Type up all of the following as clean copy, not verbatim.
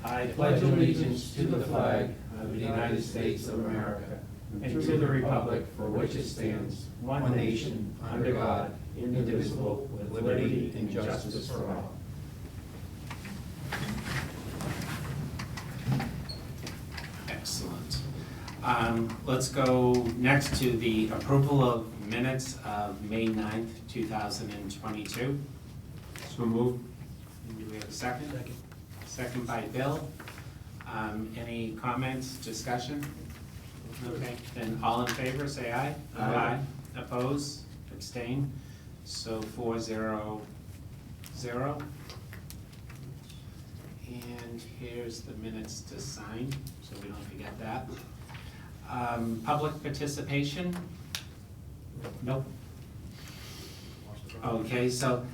I pledge allegiance to the flag of the United States of America and to the republic for which it stands, one nation, under God, indivisible, with liberty and justice for all. Excellent. Let's go next to the approval of minutes of May 9th, 2022. So moved. Do we have a second? Second by Bill. Any comments, discussion? Okay, then all in favor, say aye. Aye. Oppose, abstain, so 4-0-0. And here's the minutes to sign, so we don't forget that. Public participation? Nope. Okay, so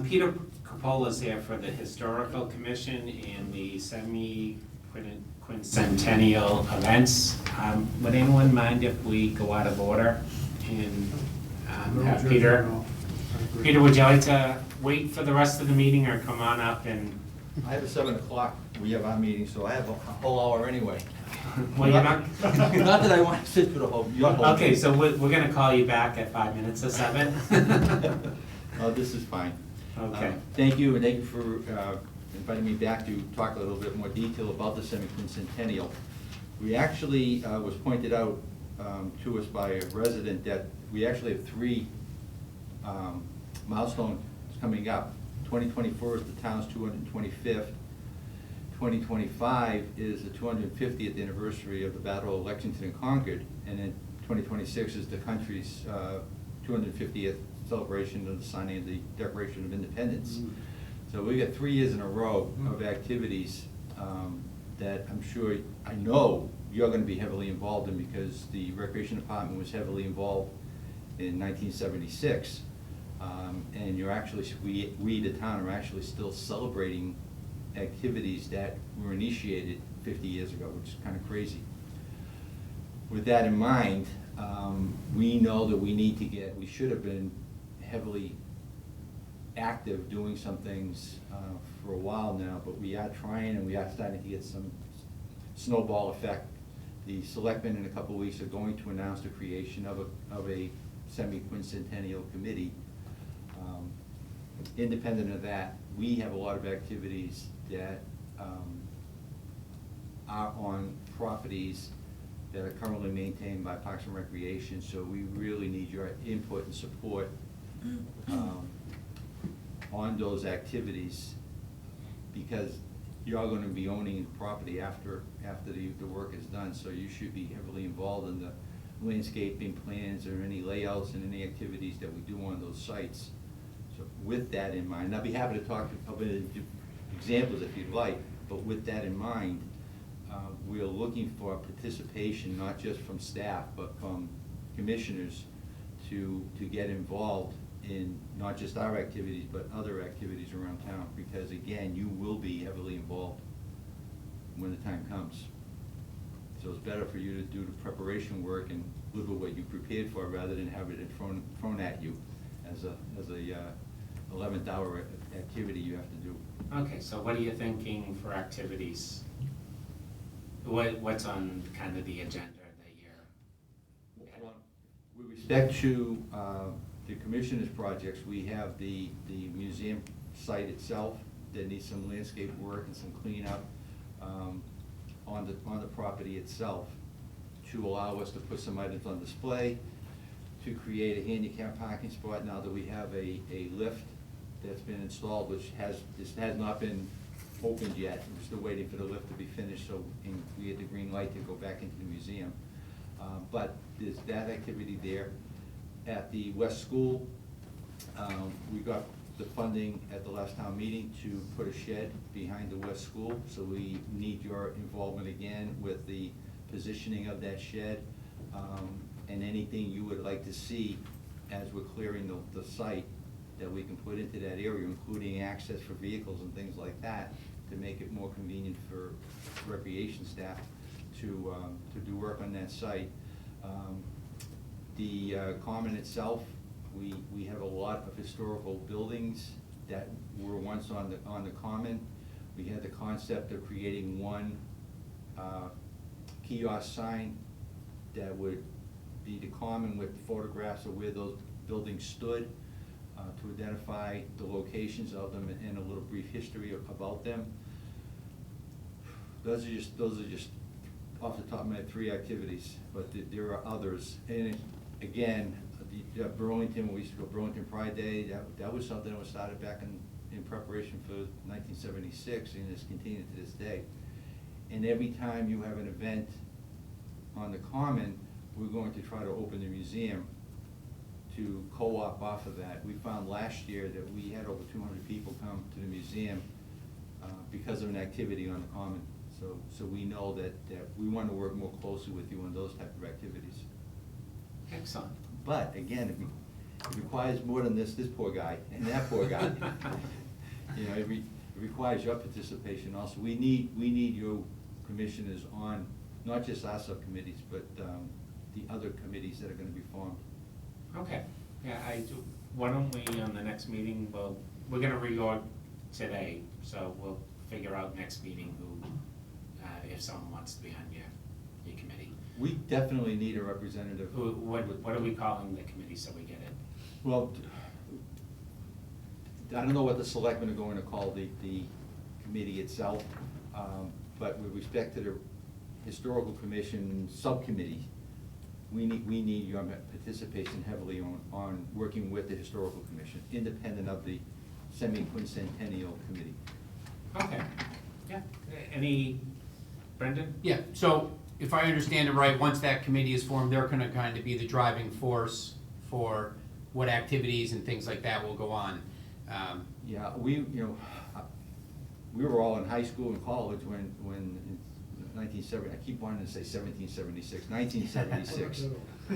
Peter Coppola's here for the Historical Commission and the semi-quincentennial events. Would anyone mind if we go out of order and have Peter? Peter, would you like to wait for the rest of the meeting or come on up and? I have a 7 o'clock, we have our meeting, so I have a whole hour anyway. Well, you're not. Not that I want to sit for the whole, your whole. Okay, so we're gonna call you back at 5 minutes to 7. Oh, this is fine. Okay. Thank you, and thank you for inviting me back to talk a little bit more detail about the semi-quincentennial. We actually, was pointed out to us by a resident that we actually have 3 milestones coming up. 2024 is the town's 225th. 2025 is the 250th anniversary of the Battle of Lexington and Concord, and then 2026 is the country's 250th celebration of the signing of the Declaration of Independence. So we got 3 years in a row of activities that I know you're going to be heavily involved in, because the Recreation Department was heavily involved in 1976. And you're actually, we the town are actually still celebrating activities that were initiated 50 years ago, which is kind of crazy. With that in mind, we know that we should have been heavily active doing some things for a while now, but we are trying, and we are starting to get some snowball effect. The selectmen in a couple of weeks are going to announce the creation of a semi-quincentennial committee. Independent of that, we have a lot of activities that are on properties that are currently maintained by Parks and Recreation, so we really need your input and support on those activities, because you're going to be owning the property after the work is done, so you should be heavily involved in the landscaping plans or any layouts and any activities that we do on those sites. So with that in mind, I'll be happy to talk about examples if you'd like, but with that in mind, we're looking for participation, not just from staff, but from commissioners to get involved in not just our activities, but other activities around town, because again, you will be heavily involved when the time comes. So it's better for you to do the preparation work and live with what you prepared for, rather than have it thrown at you as a 11th hour activity you have to do. Okay, so what are you thinking for activities? What's on kind of the agenda that you're? Well, with respect to the commissioner's projects, we have the museum site itself that needs some landscape work and some cleanup on the property itself, to allow us to put some items on display, to create a handicap parking spot now that we have a lift that's been installed, which has not been opened yet. We're still waiting for the lift to be finished, so we get the green light to go back into the museum. But there's that activity there. At the West School, we got the funding at the last town meeting to put a shed behind the West School, so we need your involvement again with the positioning of that shed, and anything you would like to see as we're clearing the site that we can put into that area, including access for vehicles and things like that, to make it more convenient for recreation staff to do work on that site. The common itself, we have a lot of historical buildings that were once on the common. We had the concept of creating one kiosk sign that would be the common with photographs of where those buildings stood, to identify the locations of them and a little brief history about them. Those are just off the top of my head 3 activities, but there are others. And again, the Burlington, when we used to go Burlington Pride Day, that was something that was started back in preparation for 1976 and has continued to this day. And every time you have an event on the Common, we're going to try to open the museum to co-op off of that. We found last year that we had over 200 people come to the museum because of an activity on the Common. So we know that we want to work more closely with you on those type of activities. Excellent. But again, it requires more than this poor guy and that poor guy. You know, it requires your participation also. We need your commissioners on, not just our subcommittees, but the other committees that are gonna be formed. Okay, yeah, why don't we, on the next meeting, we're gonna reorg today, so we'll figure out next meeting who, if someone wants to be on your committee. We definitely need a representative. What are we calling the committee so we get it? Well, I don't know what the selectmen are going to call the committee itself, but with respect to the Historical Commission subcommittee, we need your participation heavily on working with the Historical Commission, independent of the semi-quincentennial committee. Okay, yeah, Brendan? Yeah, so if I understand it right, once that committee is formed, they're gonna kind of be the driving force for what activities and things like that will go on. Yeah, we were all in high school and college when in 1970, I keep wanting to say 1776, 1976.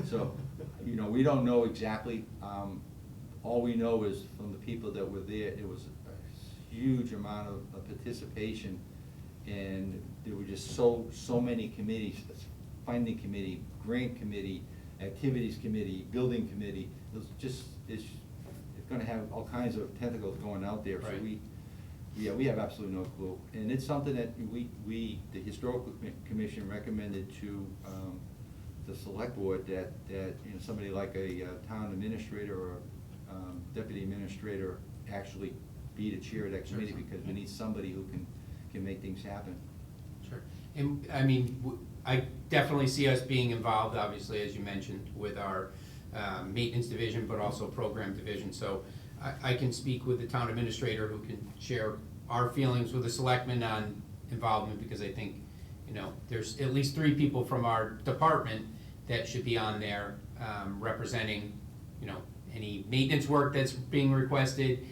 So, we don't know exactly. All we know is from the people that were there, it was a huge amount of participation, and there were just so many committees, funding committee, grant committee, activities committee, building committee. It's gonna have all kinds of tentacles going out there. Right. So we have absolutely no clue. And it's something that the Historical Commission recommended to the select board that somebody like a town administrator or deputy administrator actually be the chair of that committee, because we need somebody who can make things happen. Sure. And, I mean, I definitely see us being involved, obviously, as you mentioned, with our maintenance division, but also program division. So I can speak with the town administrator, who can share our feelings with the selectmen on involvement, because I think, there's at least 3 people from our department that should be on there representing, any maintenance work that's being requested,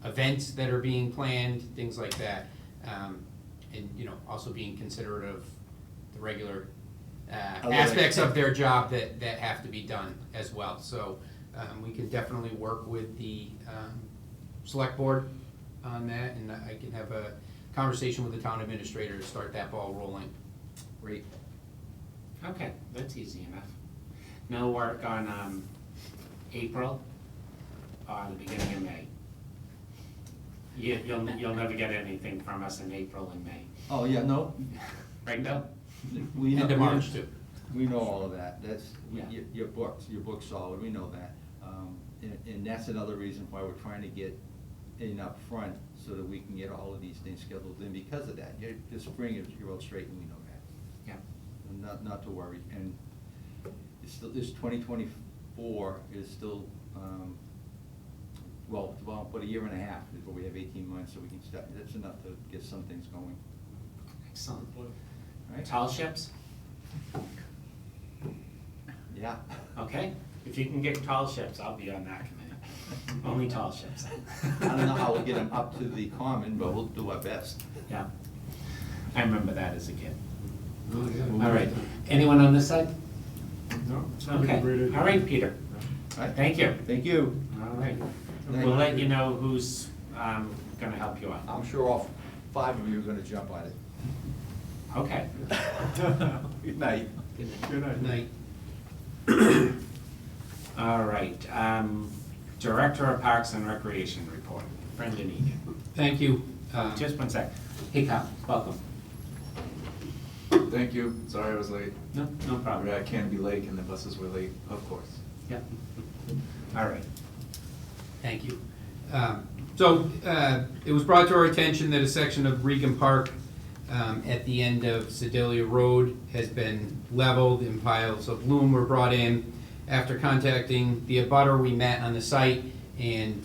events that are being planned, things like that. And, also being considerate of the regular aspects of their job that have to be done as well. So we can definitely work with the select board on that, and I can have a conversation with the town administrator to start that ball rolling. Great. Okay, that's easy enough. No work on April or the beginning of May. You'll never get anything from us in April and May. Oh, yeah, no. Right, Bill? We End of March, too. We know all of that. That's, Yeah. your book's solid, we know that. And that's another reason why we're trying to get in up front, so that we can get all of these things scheduled in because of that. The spring is, you're all straight, and we know that. Yeah. And not to worry. And it's still, this 2024 is still, well, it's about a year and a half, but we have 18 months, so we can start, that's enough to get some things going. Excellent. Right? Tall ships? Yeah. Okay, if you can get tall ships, I'll be on that committee. Only tall ships. I don't know how we'll get them up to the Common, but we'll do our best. Yeah, I remember that as a kid. Oh, yeah. All right, anyone on this side? No, it's not a Okay, great idea. all right, Peter. All right? Thank you. Thank you. All right, Thank we'll you. let you know who's gonna help you out. I'm sure all 5 of you are gonna jump on it. Okay. Good night. Good night. Night. All right, Director of Parks and Recreation report, Brendan Egan. Thank you. Just one sec. Hey Kyle, welcome. Thank you. Sorry I was late. No problem. We're at Canby Lake and the buses were late, of course. Yeah. All right. Thank you. So, it was brought to our attention that a section of Regan Park at the end of Sedalia Road has been leveled and piles of loam were brought in. After contacting the abutter, we met on the site, and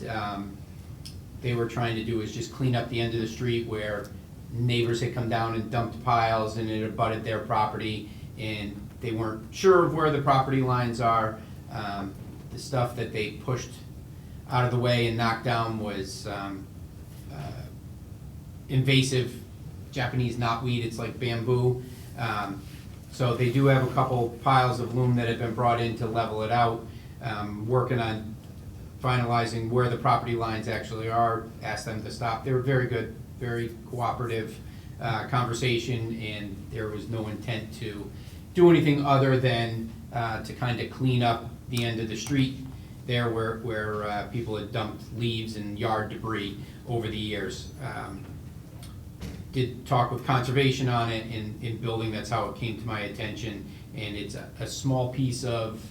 they were trying to do is just clean up the end of the street where neighbors had come down and dumped piles and it abutted their property, and they weren't sure of where the property lines are. The stuff that they pushed out of the way and knocked down was invasive Japanese knotweed. It's like bamboo. So they do have a couple piles of loom that have been brought in to level it out. Working on finalizing where the property lines actually are, asked them to stop. They were very good, very cooperative conversation, and there was no intent to do anything other than to kind of clean up the end of the street there where people had dumped leaves and yard debris over the years. Did talk with conservation on it in building, that's how it came to my attention, and it's a small piece of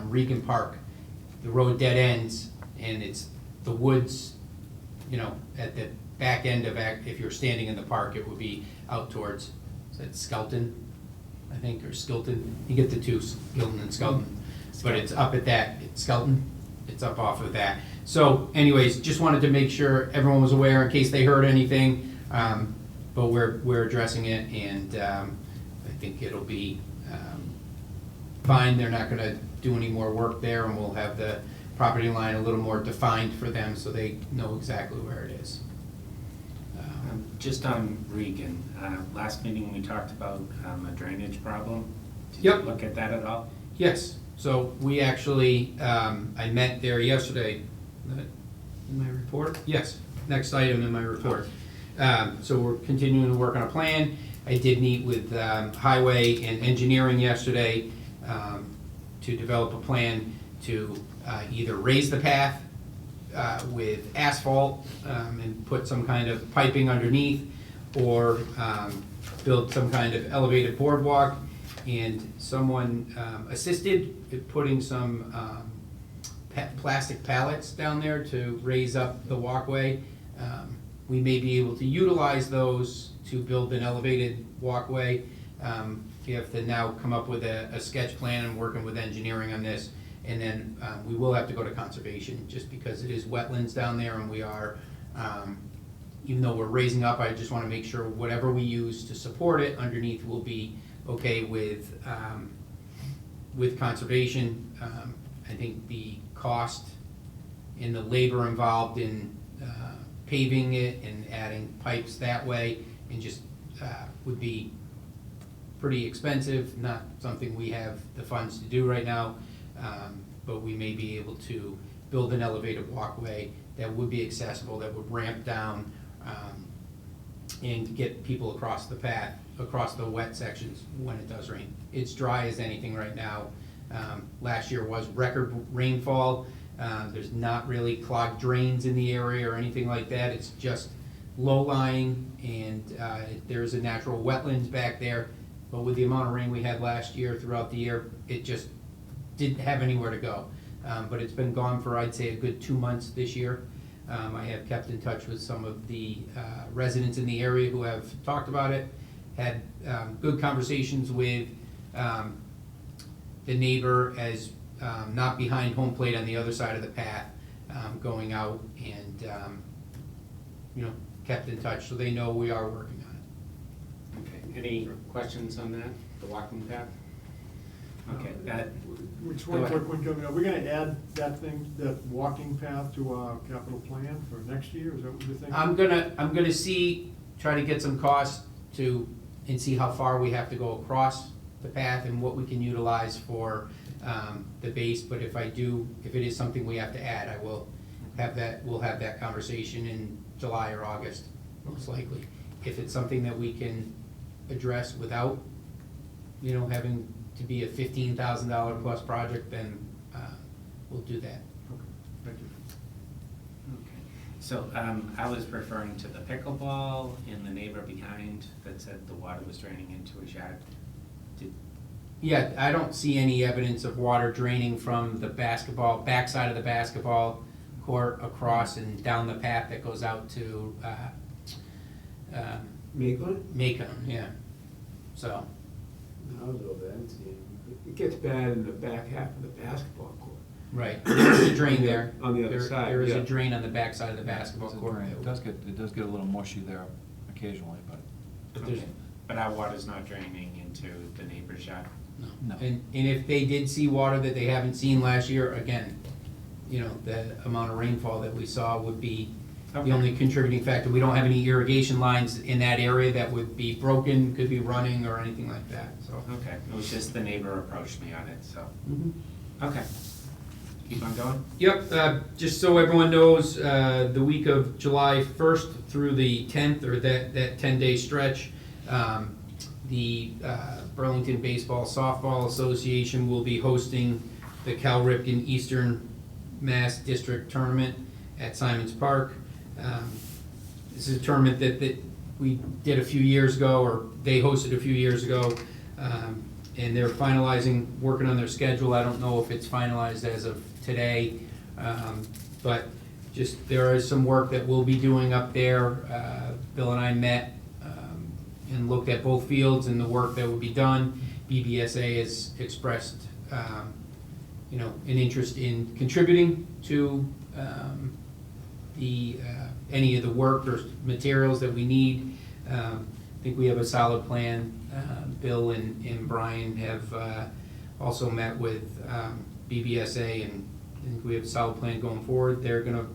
Regan Park. The road dead ends, and it's the woods, you know, at the back end of, if you're standing in the park, it would be out towards, is that Skelton, I think, or Skilton? You get the two, Skilton and Skelton. But it's up at that, it's Skelton, it's up off of that. So anyways, just wanted to make sure everyone was aware in case they heard anything. But we're addressing it, and I think it'll be fine. They're not gonna do any more work there, and we'll have the property line a little more defined for them so they know exactly where it is. Just on Regan, last meeting we talked about a drainage problem. Did Yep. you look at that at all? Yes, so we actually, I met there yesterday. Is that in my report? Yes, next item in my report. So we're continuing to work on a plan. I did meet with Highway and Engineering yesterday to develop a plan to either raise the path with asphalt and put some kind of piping underneath, or build some kind of elevated boardwalk. And someone assisted in putting some plastic pallets down there to raise up the walkway. We may be able to utilize those to build an elevated walkway. We have to now come up with a sketch plan and working with engineering on this. And then we will have to go to conservation, just because it is wetlands down there, and we are, even though we're raising up, I just want to make sure whatever we use to support it underneath will be okay with conservation. I think the cost and the labor involved in paving it and adding pipes that way and just would be pretty expensive, not something we have the funds to do right now. But we may be able to build an elevated walkway that would be accessible, that would ramp down and get people across the path, across the wet sections when it does rain. It's dry as anything right now. Last year was record rainfall. There's not really clogged drains in the area or anything like that. It's just low-lying, and there's a natural wetlands back there. But with the amount of rain we had last year throughout the year, it just didn't have anywhere to go. But it's been gone for, I'd say, a good 2 months this year. I have kept in touch with some of the residents in the area who have talked about it, had good conversations with the neighbor as not behind home plate on the other side of the path, going out, and you know, kept in touch, so they know we are working on it. Okay, any questions on that, the walking path? Okay, that, Which Go one ahead. quick one coming up? We're gonna add that thing, that walking path to our capital plan for next year, is that what you're thinking? I'm gonna see, try to get some costs to, and see how far we have to go across the path and what we can utilize for the base, but if it is something we have to add, I will have that, we'll have that conversation in July or August, most likely. If it's something that we can address without, you know, having to be a $15,000 plus project, then we'll do that. Okay, thank you. So, I was referring to the pickleball and the neighbor behind that said the water was draining into his yard. Yeah, I don't see any evidence of water draining from the backside of the basketball court across and down the path that goes out to, Maitland? Macon, yeah. So, I don't know that. It gets bad in the back half of the basketball court. right, there's a drain there. On the other There- side, There is a yeah. drain on the backside of the basketball It's a court. drain. It does get a little mushy there occasionally, but But there's, Okay. But our water's not draining into the neighbor's yard? no. And if they did see water that they haven't seen last year, again, you know, the amount of rainfall that we saw would be the Okay. only contributing factor. We don't have any irrigation lines in that area that would be broken, could be running or anything like that, so. Okay, it was just the neighbor approached me on it, so, Mhm. okay. Keep on going? Yep, just so everyone knows, the week of July 1st through the 10th, or that 10-day stretch, the Burlington Baseball Softball Association will be hosting the Cal Ripken Eastern Mass District Tournament at Simons Park. This is a tournament that we did a few years ago, or they hosted a few years ago, and they're finalizing, working on their schedule. I don't know if it's finalized as of today, but just, there is some work that we'll be doing up there. Bill and I met and looked at both fields and the work that would be done. BBSA has expressed, you know, an interest in contributing to any of the work or materials that we need. I think we have a solid plan. Bill and Brian have also met with BBSA, and I think we have a solid plan going forward. They're gonna,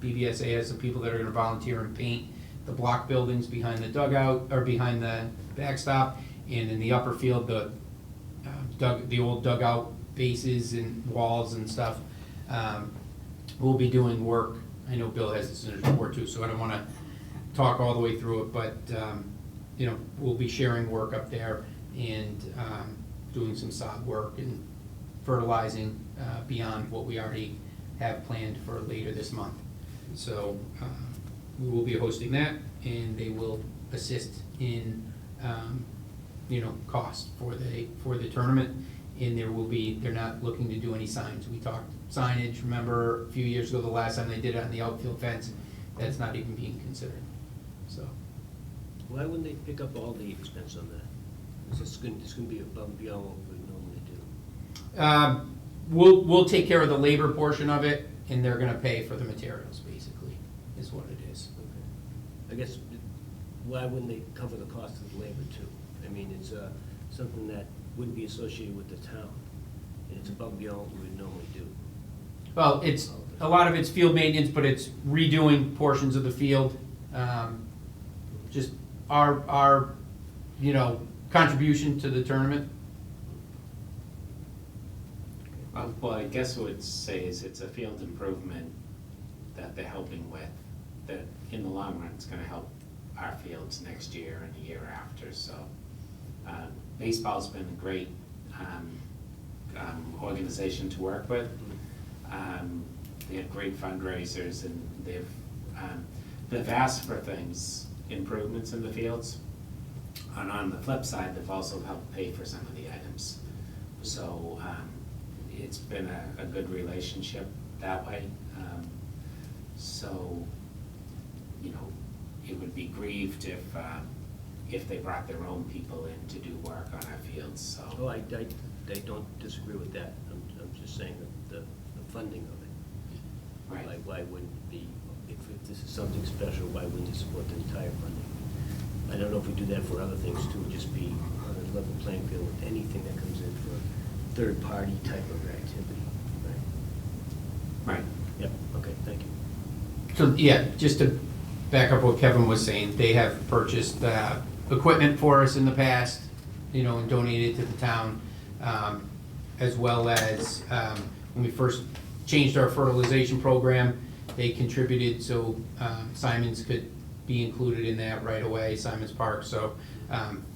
BBSA has some people that are gonna volunteer and paint the block buildings behind the dugout, or behind the backstop, and in the upper field, the old dugout bases and walls and stuff. We'll be doing work. I know Bill has this in his report too, so I don't wanna talk all the way through it, but, you know, we'll be sharing work up there and, doing some sod work and fertilizing, beyond what we already have planned for later this month. So, we will be hosting that, and they will assist in, you know, cost for the tournament. And they're not looking to do any signs. We talked signage, remember a few years ago, the last time they did it on the outfield fence, that's not even being considered, so. Why wouldn't they pick up all the expense on that? Is this gonna be above and beyond what we normally do? We'll take care of the labor portion of it, and they're gonna pay for the materials, basically, is what it is. I guess, why wouldn't they cover the cost of the labor too? I mean, it's something that wouldn't be associated with the town, and it's above and beyond what we would normally do. Well, a lot of it's field maintenance, but it's redoing portions of the field. Just our, you know, contribution to the tournament. Well, I guess what I'd say is it's a field improvement that they're helping with, that in the long run, it's gonna help our fields next year and the year after, so. Baseball's been a great, organization to work with. They have great fundraisers, and they've asked for things, improvements in the fields. And on the flip side, they've also helped pay for some of the items. So, it's been a good relationship that way. So, you know, it would be grieved if they brought their own people in to do work on our fields, so. Oh, I don't disagree with that. I'm just saying that the funding of it. Right. Like, why wouldn't it be, if this is something special, why wouldn't you support the entire funding? I don't know if we do that for other things too, just be on a level playing field with anything that comes in for third-party type of activity, right? Right. Yep, okay, thank you. So, yeah, just to back up what Kevin was saying, they have purchased equipment for us in the past, you know, and donated to the town, as well as when we first changed our fertilization program, they contributed so Simons could be included in that right away, Simons Park, so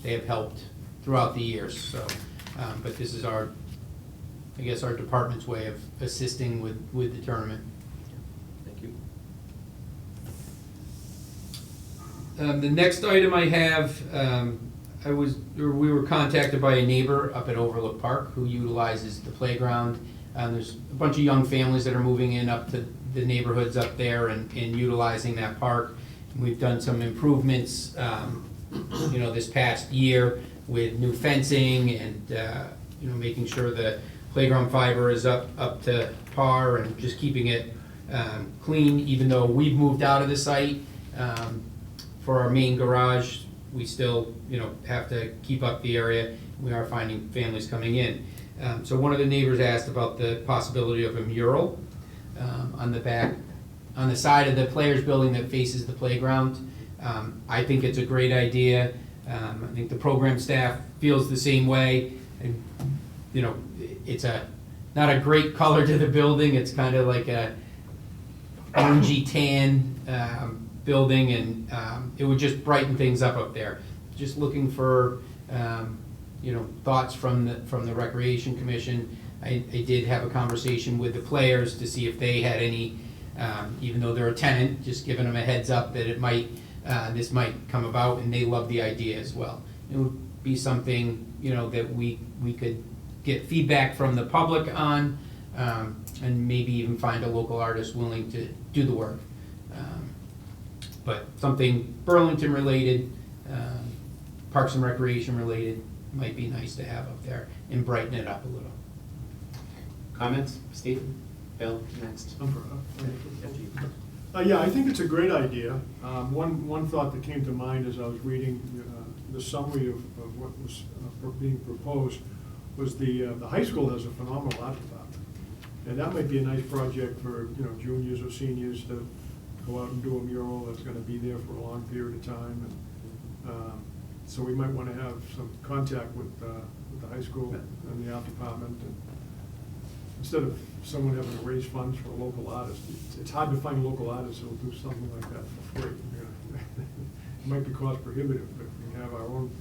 they have helped throughout the years, so, but this is our, I guess, our department's way of assisting with the tournament. Thank you. The next item I have, we were contacted by a neighbor up at Overlook Park who utilizes the playground. There's a bunch of young families that are moving in up to the neighborhoods up there and utilizing that park. We've done some improvements, this past year with new fencing and, making sure the playground fiber is up to par and just keeping it clean, even though we've moved out of the site. For our main garage, we still, have to keep up the area. We are finding families coming in. So one of the neighbors asked about the possibility of a mural on the side of the players' building that faces the playground. I think it's a great idea. I think the program staff feels the same way. And, it's not a great color to the building. It's kind of like a orangey tan building, and it would just brighten things up there. Just looking for thoughts from the Recreation Commission. I did have a conversation with the players to see if they had any, even though they're a tenant, just giving them a heads up that this might come about, and they love the idea as well. It would be something that we could get feedback from the public on, and maybe even find a local artist willing to do the work. But something Burlington related, Parks and Recreation related, might be nice to have up there and brighten it up a little. Comments? Steve? Bill, next. Yeah, I think it's a great idea. One thought that came to mind as I was reading the summary of what was being proposed was the high school has a phenomenal art department. And that might be a nice project for, juniors or seniors to go out and do a mural that's gonna be there for a long period of time. And so we might wanna have some contact with the high school and the art department. And instead of someone having to raise funds for a local artist, it's hard to find local artists who'll do something like that for free. It might be cost prohibitive, but if we have our own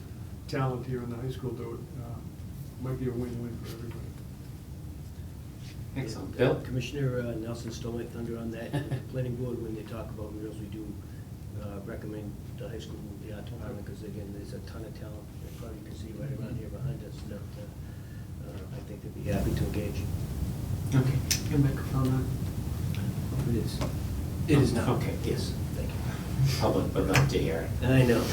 talent here in the high school do it, might be a win-win for everybody. Excellent. Bill? Commissioner Nelson stole my thunder on that. The planning board, when they talk about murals, we do recommend the high school, the art department, because again, there's a ton of talent, that probably you can see right around here behind us, that I think they'd be happy to engage. Okay. Your microphone on? It is. It is now. Okay. Yes, thank you. Public would love to hear it. I know.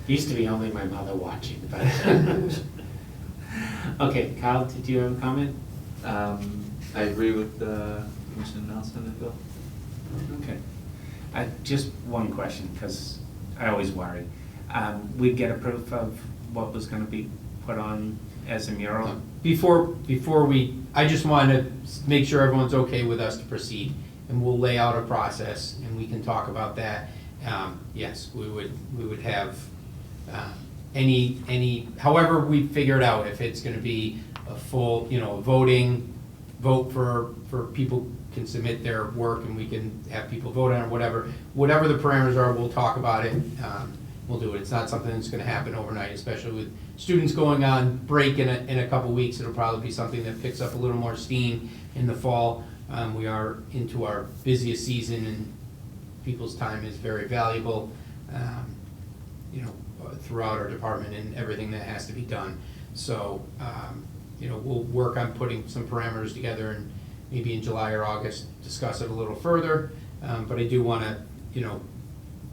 Used to be only my mother watching, but. Okay, Kyle, did you have a comment? I agree with Commissioner Nelson and Bill. Okay. Just one question, because I always worry. We'd get a proof of what was gonna be put on as a mural? Before I just want to make sure everyone's okay with us to proceed, and we'll lay out a process, and we can talk about that. Yes, we would have however we figure it out, if it's gonna be a full, vote for people can submit their work and we can have people vote on it, whatever the parameters are, we'll talk about it. We'll do it. It's not something that's gonna happen overnight, especially with students going on break in a couple weeks. It'll probably be something that picks up a little more steam in the fall. We are into our busiest season, and people's time is very valuable, throughout our department and everything that has to be done. So, we'll work on putting some parameters together, and maybe in July or August, discuss it a little further. But I do wanna,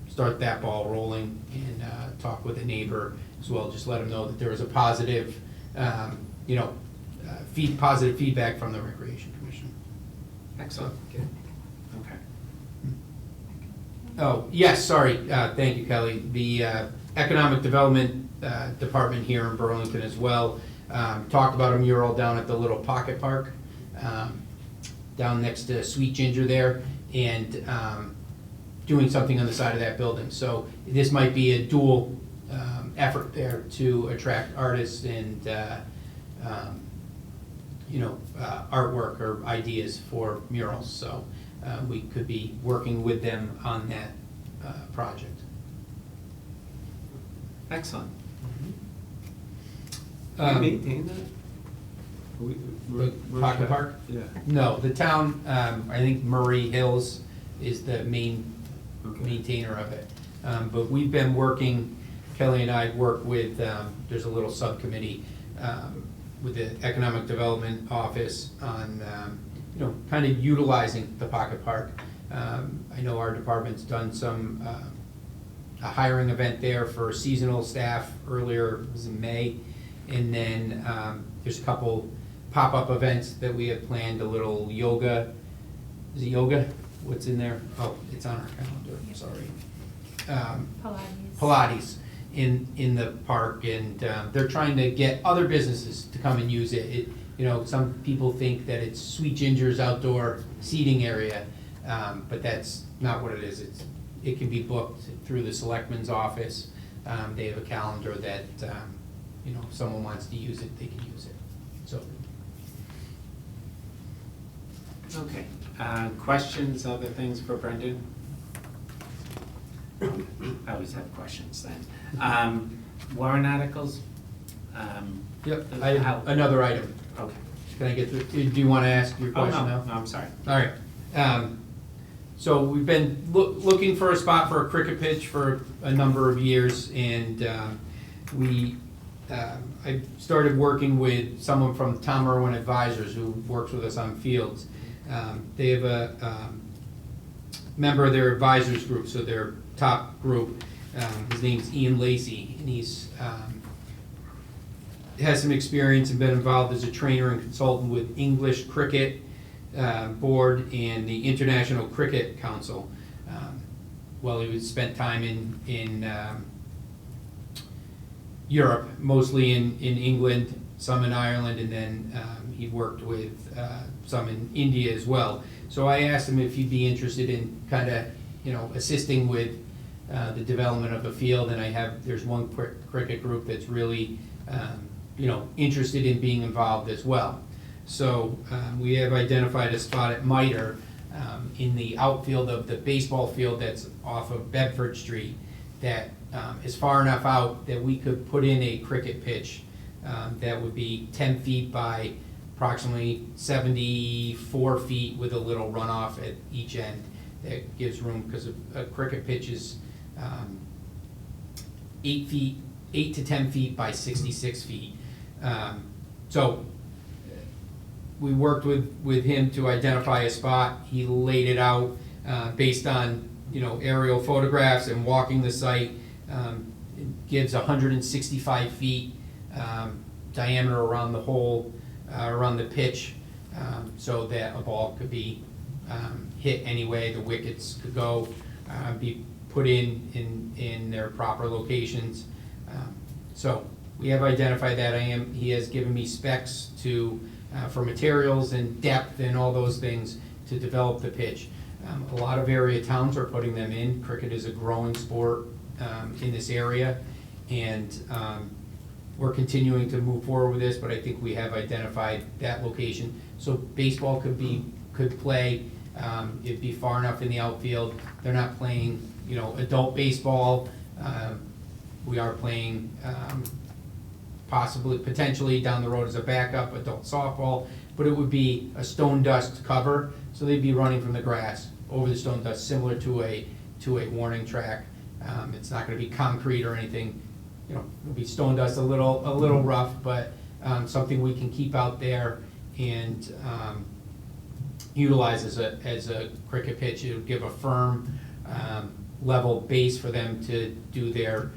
start that ball rolling and talk with a neighbor as well. Just let them know that there was a positive, positive feedback from the Recreation Commission. Excellent. Okay. Okay. Oh, yes, sorry, thank you, Kelly. The Economic Development Department here in Burlington as well talked about a mural down at the little pocket park, down next to Sweet Ginger there, and doing something on the side of that building. So this might be a dual effort there to attract artists and artwork or ideas for murals. So we could be working with them on that project. Excellent. Um, We maintain that? The pocket park? Yeah. No, the town, I think Murray Hills is the main Okay. maintainer of it. But we've been working, Kelly and I work with, there's a little subcommittee with the Economic Development Office on, kind of utilizing the Pocket Park. I know our department's done some, a hiring event there for seasonal staff earlier, it was in May. And then there's a couple pop-up events that we have planned, a little yoga. Is it yoga? What's in there? Oh, it's on our calendar, I'm sorry. Pilates in the park, and they're trying to get other businesses to come and use it. Some people think that it's Sweet Ginger's outdoor seating area, but that's not what it is. It can be booked through the selectman's office. They have a calendar that, if someone wants to use it, they can use it. So. Okay, questions, other things for Brendan? I always have questions then. Warrant articles? Yep, I have another item. Okay. Can I get through, do you want to ask your question now? No, I'm sorry. All right. So we've been looking for a spot for a cricket pitch for a number of years, and I started working with someone from Tom Irwin Advisors who works with us on fields. They have a member of their advisors group, so their top group. His name's Ian Lacey, and he's has some experience and been involved as a trainer and consultant with English Cricket Board and the International Cricket Council. Well, he was spent time in Europe, mostly in England, some in Ireland, and then he worked with some in India as well. So I asked him if he'd be interested in kind of, assisting with the development of a field, and there's one cricket group that's really, interested in being involved as well. So we have identified a spot at Mitre in the outfield of the baseball field that's off of Bedford Street that is far enough out that we could put in a cricket pitch that would be 10 feet by approximately 74 feet with a little runoff at each end that gives room, because a cricket pitch is 8 to 10 feet by 66 feet. So we worked with him to identify a spot. He laid it out based on aerial photographs and walking the site. It gives 165 feet diameter around the hole, around the pitch, so that a ball could be hit any way the wickets could go, be put in their proper locations. So we have identified that. He has given me specs for materials and depth and all those things to develop the pitch. A lot of area towns are putting them in. Cricket is a growing sport in this area, and we're continuing to move forward with this, but I think we have identified that location. So baseball could play, it'd be far enough in the outfield. They're not playing, adult baseball. We are playing potentially down the road as a backup, adult softball, but it would be a stone dust cover, so they'd be running from the grass over the stone dust, similar to a warning track. It's not going to be concrete or anything. It'll be stone dust, a little rough, but something we can keep out there and utilize as a cricket pitch. It'll give a firm, level base for them to do the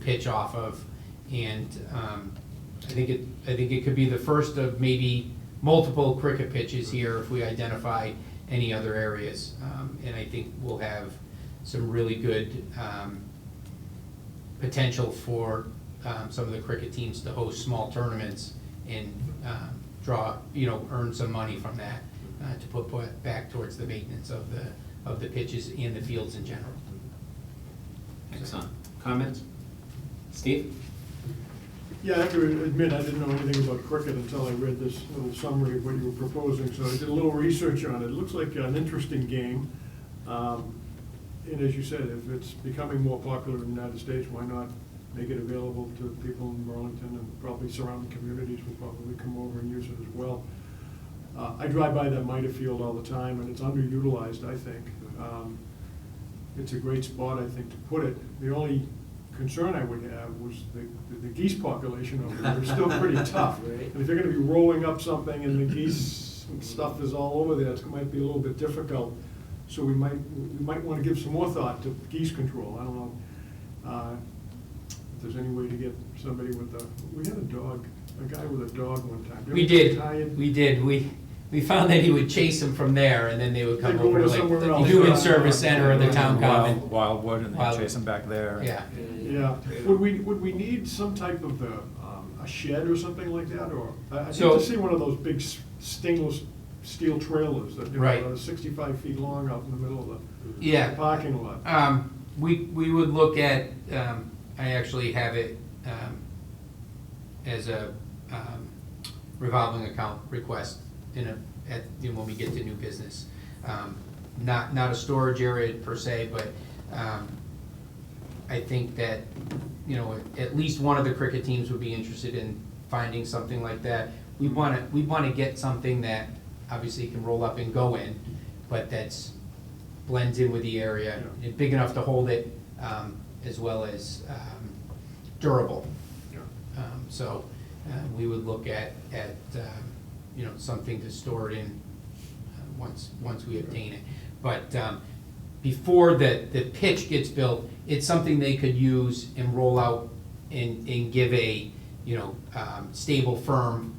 pitch off of, and I think it could be the first of maybe multiple cricket pitches here if we identify any other areas, and I think we'll have some really good potential for some of the cricket teams to host small tournaments and earn some money from that to put back towards the maintenance of the pitches and the fields in general. Excellent. Comments? Steve? Yeah, I have to admit, I didn't know anything about cricket until I read this little summary of what you were proposing, so I did a little research on it. It looks like an interesting game. And as you said, if it's becoming more popular in the United States, why not make it available to people in Burlington, and probably surrounding communities will probably come over and use it as well. I drive by that Mitre field all the time, and it's underutilized, I think. it's a great spot, I think, to put it. The only concern I would have was the geese population over there. They're still pretty tough. Right. And if you're gonna be rolling up something and the geese and stuff is all over there, it might be a little bit difficult. So we might wanna give some more thought to geese control. I don't know if there's any way to get somebody with we had a guy with a dog one time. You We ever get did, tired? we did, we found that he would chase them from there, and then they would come They'd go over to to somewhere like the else. human service center or the town common. Wildwood, and they Wild- chase them back there. Yeah. Yeah, would we need some type of a shed or something like that, or, I'd hate So- to see one of those big stainless steel trailers that, you know, Right. are 65 feet long out in the middle of the Yeah. parking lot. We would look at, I actually have it as a revolving account request when we get to new business. Not a storage area per se, but I think that, you know, at least one of the cricket teams would be interested in finding something like that. We wanna get something that obviously can roll up and go in, but that's blends in with the area, Yeah. big enough to hold it, as well as durable. Yeah. So we would look at you know, something to store it in once we obtain it. But before the pitch gets built, it's something they could use and roll out and give a, you know, stable, firm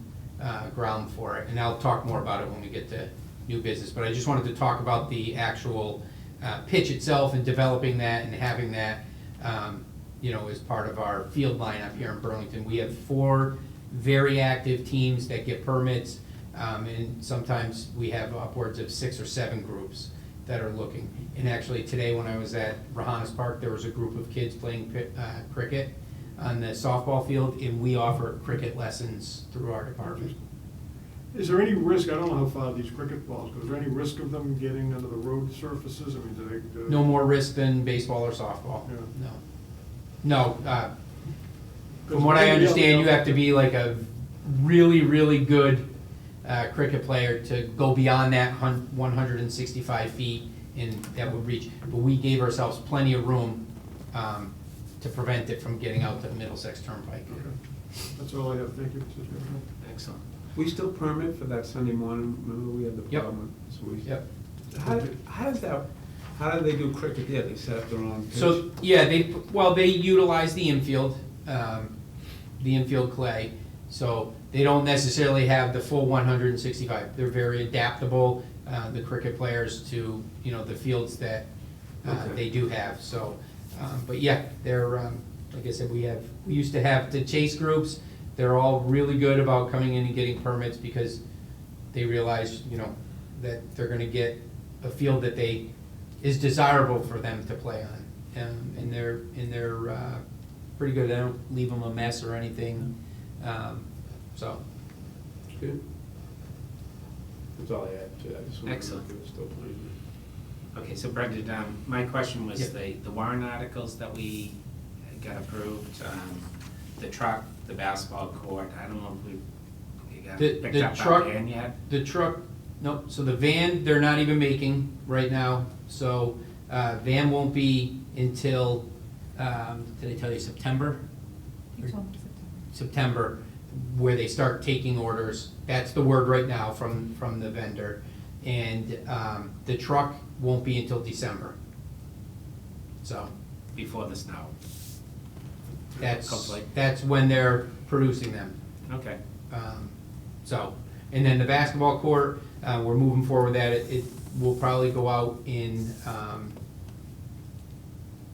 ground for it. And I'll talk more about it when we get to new business. But I just wanted to talk about the actual pitch itself and developing that and having that, you know, as part of our field lineup here in Burlington. We have 4 very active teams that get permits, and sometimes we have upwards of 6 or 7 groups that are looking. And actually today when I was at Rahanas Park, there was a group of kids playing cricket on the softball field, and we offer cricket lessons through our department. Is there any risk, I don't know how far these cricket balls go, is there any risk of them getting under the road surfaces? I mean, do they? No more risk than baseball or softball, Yeah. no. No, from what I understand, you have to be like a really, really good cricket player to go beyond that 165 feet, and that would reach. But we gave ourselves plenty of room to prevent it from getting out to Middlesex Turnpike. Okay, that's all I have, thank you, Mr. Chairman. Excellent. We still permit for that Sunday morning, remember we had the Yep. problem? So we. Yep. How do they do cricket there? They set up their own pitch? So, yeah, they utilize the infield clay, so they don't necessarily have the full 165. They're very adaptable, the cricket players, to, you know, the fields that Okay. they do have, so, but yeah, they're, like I said, we used to have the chase groups. They're all really good about coming in and getting permits because they realize, you know, that they're gonna get a field that is desirable for them to play on. And they're pretty good. They don't leave them a mess or anything. So, Good. That's all I had, too. I just wanted to Excellent. know if it was still playing. Okay, so Brendan, my question was Yep. the warrant articles that we got approved, the truck, the basketball court, I don't know if we got The- picked the up truck- our van yet? the truck, nope, so the van, they're not even making right now. So, van won't be until, did I tell you, September? September, where they start taking orders. That's the word right now from the vendor. And the truck won't be until December. So Before the snow? Hopefully. that's when they're producing them. Okay. So, and then the basketball court, we're moving forward with that. It will probably go out in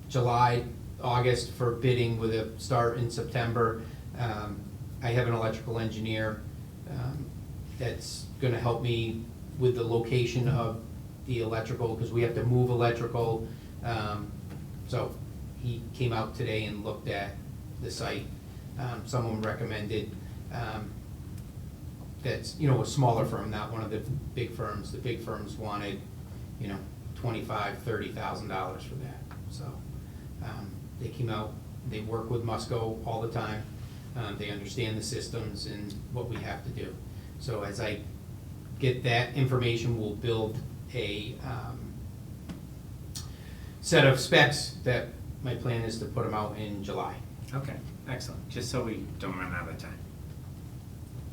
July, August for bidding with a start in September. I have an electrical engineer that's gonna help me with the location of the electrical, because we have to move electrical. So he came out today and looked at the site. Someone recommended, that's, you know, a smaller firm, not one of the big firms. The big firms wanted, you know, $25,000-$30,000 for that. So they came out, they work with Musco all the time. They understand the systems and what we have to do. So as I get that information, we'll build a set of specs that my plan is to put them out in July. Okay, excellent, just so we don't run out of time.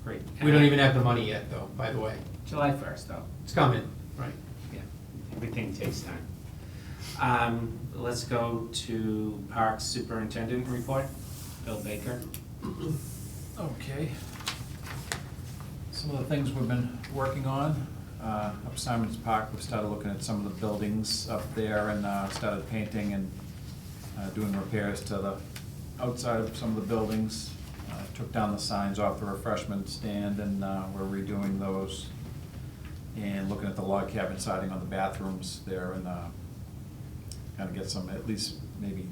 Great. We don't even have the money yet, though, by the way. July 1st, though. It's coming, right? Yeah, everything takes time. Let's go to Parks Superintendent Report, Bill Baker. Okay. Some of the things we've been working on, up Simon's Park, we've started looking at some of the buildings up there and started painting and doing repairs to the outside of some of the buildings. Took down the signs off the refreshment stand and we're redoing those. And looking at the log cabin siding on the bathrooms there and kind of get some, at least maybe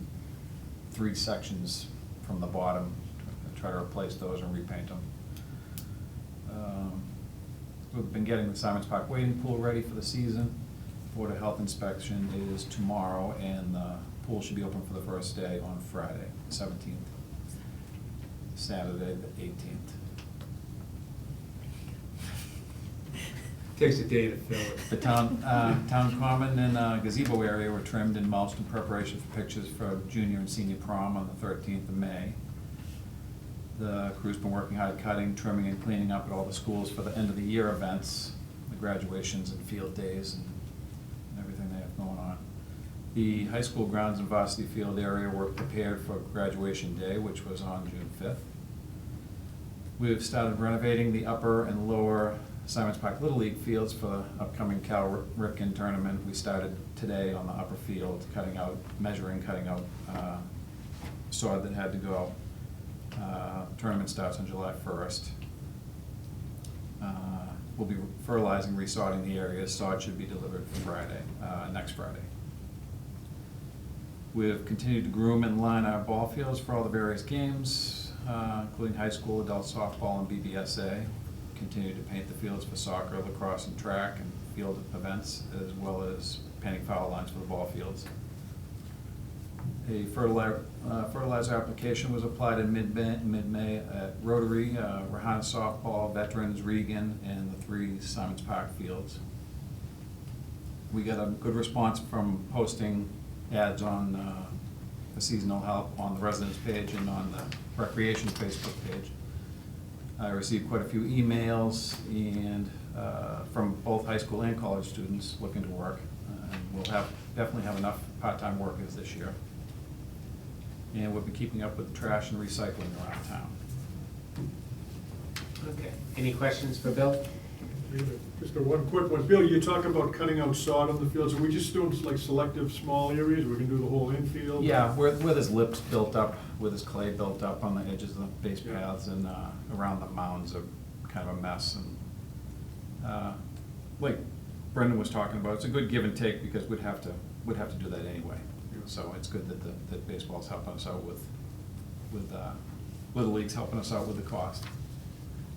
3 sections from the bottom, try to replace those and repaint them. We've been getting the Simon's Park wading pool ready for the season. Board of Health inspection is tomorrow, and the pool should be open for the first day on Friday, the 17th. Saturday, the 18th. Takes a day to fill it. The town common and gazebo area were trimmed and mulched in preparation for pictures for junior and senior prom on the 13th of May. The crew's been working hard cutting, trimming, and cleaning up at all the schools for the end of the year events, the graduations and field days and everything they have going on. The high school grounds and varsity field area were prepared for graduation day, which was on June 5th. We've started renovating the upper and lower Simon's Park Little League fields for the upcoming Cal Ripken tournament. We started today on the upper field, cutting out sod that had to go. Tournament starts on July 1st. We'll be fertilizing, resodding the areas. Sod should be delivered Friday, next Friday. We've continued to groom and line our ball fields for all the various games, including high school, adult softball, and BBSA. Continue to paint the fields for soccer, lacrosse, and track, and field events, as well as painting foul lines for the ball fields. A fertilizer application was applied in mid-May at Rotary, Rahana Softball, Veterans, Regan, and the 3 Simon's Park fields. We got a good response from posting ads on the seasonal help on the residence page and on the recreation Facebook page. I received quite a few emails and from both high school and college students looking to work. We'll definitely have enough part-time workers this year. And we'll be keeping up with the trash and recycling around town. Okay, any questions for Bill? Just one quick one. Bill, you're talking about cutting out sod on the fields. Are we just doing like selective small areas? We can do the whole infield? Yeah, where there's lips built up, where there's clay built up on the edges of the base Yeah. paths and around the mounds are kind of a mess. And like Brendan was talking about, it's a good give and take because we'd have to do that anyway. Yeah. So it's good that baseball's helping us out with Little League's helping us out with the cost.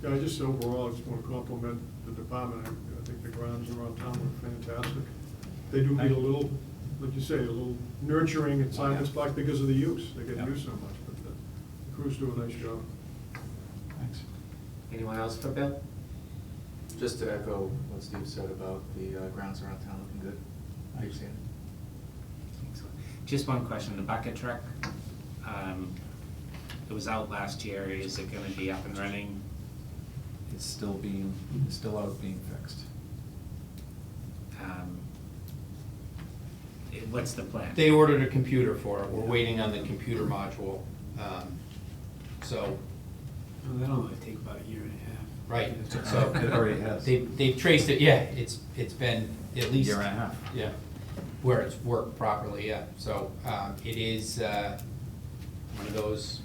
Yeah, I just overall, I just want to compliment the department. I think the grounds around town were fantastic. They do need a little, like you say, a little nurturing at Simon's Park because of the use. They get Yeah. used so much, but the crews do a nice job. Thanks. Anyone else for Bill? Just to echo what Steve said about the grounds around town looking good. Big fan. Excellent. Just one question, the bucket truck, it was out last year, is it gonna be up and running? It's still out being fixed. What's the plan? They ordered a computer for it. We're waiting on the computer module. So, Well, that'll only take about a year and a half. right, It so already has. they've traced it, yeah, it's been at least. Year and a half. Yeah, where it's worked properly, yeah. So, it is one of those,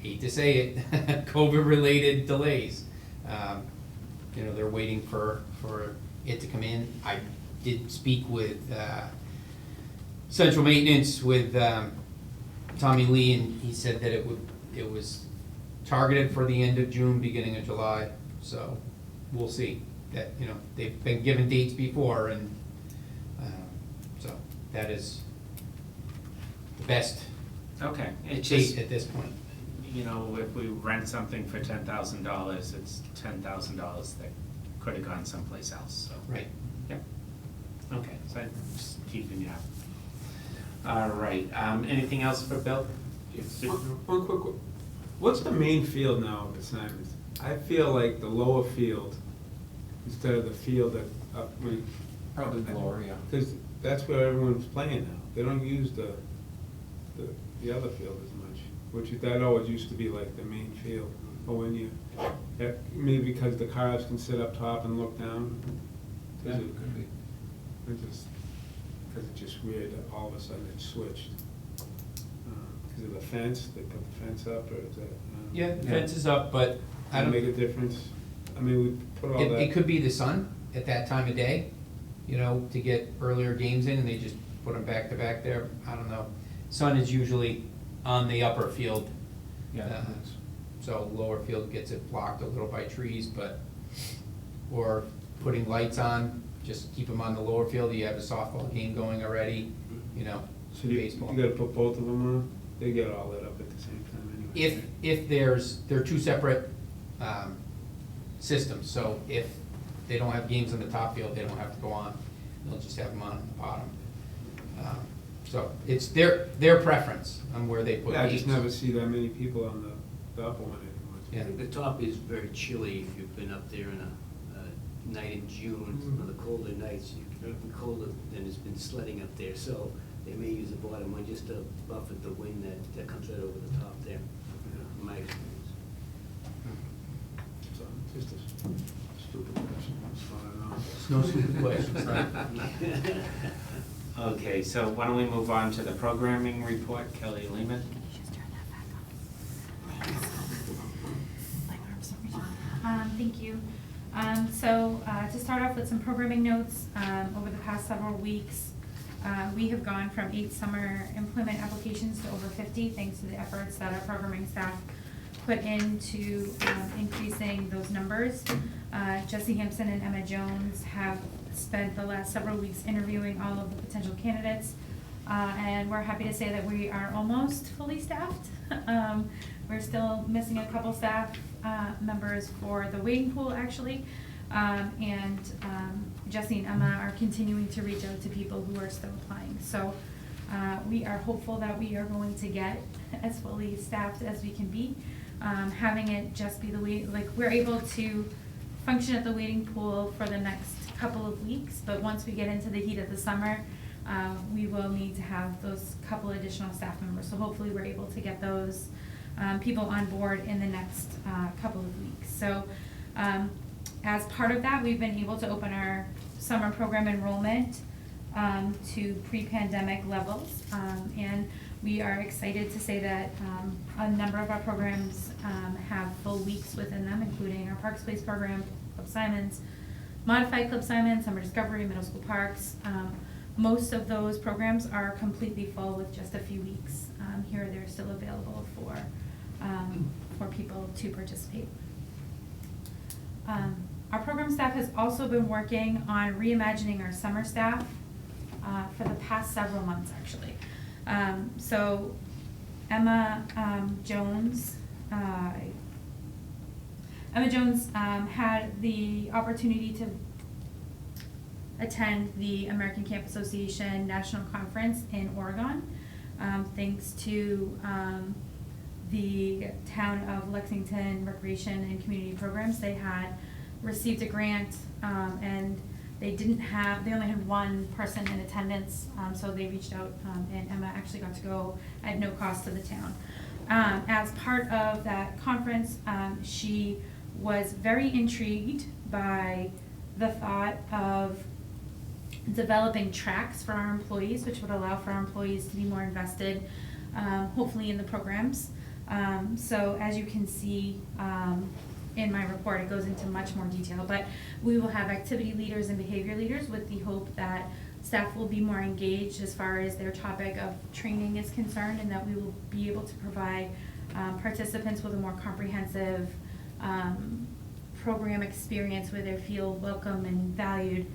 hate to say it, COVID-related delays. You know, they're waiting for it to come in. I did speak with Central Maintenance with Tommy Lee, and he said that it was targeted for the end of June, beginning of July. So we'll see. That, you know, they've been given dates before, and so that is the best Okay, it's just, date at this point. you know, if we rent something for $10,000, it's $10,000 that could have gone someplace else, so. Right. Yep. Okay, so I'm just keeping you up. All right, anything else for Bill? One quick, what's the main field now of assignments? I feel like the lower field instead of the field that up, Probably Gloria. because that's where everyone's playing now. They don't use the other field as much, which that always used to be like the main field. But when you, maybe because the cars can sit up top and look down. Yeah, could be. Because it's just weird that all of a sudden it switched. Because of the fence, they put the fence up, or is that? Yeah, the fence is up, but I don't. Make a difference? I mean, we put all that. It could be the sun at that time of day, you know, to get earlier games in, and they just put them back to back there. I don't know. Sun is usually on the upper field. Yeah. So lower field gets it blocked a little by trees, but, or putting lights on, just keep them on the lower field. You have a softball game going already, you know, So you baseball. gotta put both of them on? They get all lit up at the same time anyway. If they're two separate systems, so if they don't have games on the top field, they don't have to go on, they'll just have them on the bottom. So it's their preference on where they put Yeah, I games. just never see that many people on the upper one anymore. Yeah. The top is very chilly if you've been up there in a night in June, one of the colder nights, it'll be colder than it's been sledding up there, so they may use the bottom one just to buffer the wind that comes right over the top there, in my experience. So, just a stupid question, that's all I know. It's no stupid questions, right? Okay, so why don't we move on to the programming report, Kelly Lehman? Thank you. So to start off with some programming notes, over the past several weeks, we have gone from 8 summer employment applications to over 50, thanks to the efforts that our programming staff put into increasing those numbers. Jesse Hampson and Emma Jones have spent the last several weeks interviewing all of the potential candidates, and we're happy to say that we are almost fully staffed. We're still missing a couple staff members for the waiting pool, actually, and Jesse and Emma are continuing to reach out to people who are still applying. So we are hopeful that we are going to get as fully staffed as we can be. Having it just be the wait, like we're able to function at the waiting pool for the next couple of weeks, but once we get into the heat of the summer, we will need to have those couple additional staff members. So hopefully we're able to get those people on board in the next couple of weeks. So as part of that, we've been able to open our summer program enrollment to pre-pandemic levels, and we are excited to say that a number of our programs have full weeks within them, including our Parks Place program, Club Simons, Modified Club Simons, Summer Discovery, Middle School Parks. Most of those programs are completely full with just a few weeks. Here they're still available for people to participate. Our program staff has also been working on reimagining our summer staff for the past several months, actually. So Emma Jones had the opportunity to attend the American Camp Association National Conference in Oregon, thanks to the town of Lexington Recreation and Community Programs. They had received a grant, and they only had one person in attendance, so they reached out, and Emma actually got to go at no cost to the town. As part of that conference, she was very intrigued by the thought of developing tracks for our employees, which would allow for our employees to be more invested, hopefully in the programs. So as you can see in my report, it goes into much more detail, but we will have activity leaders and behavior leaders with the hope that staff will be more engaged as far as their topic of training is concerned, and that we will be able to provide participants with a more comprehensive program experience where they feel welcome and valued.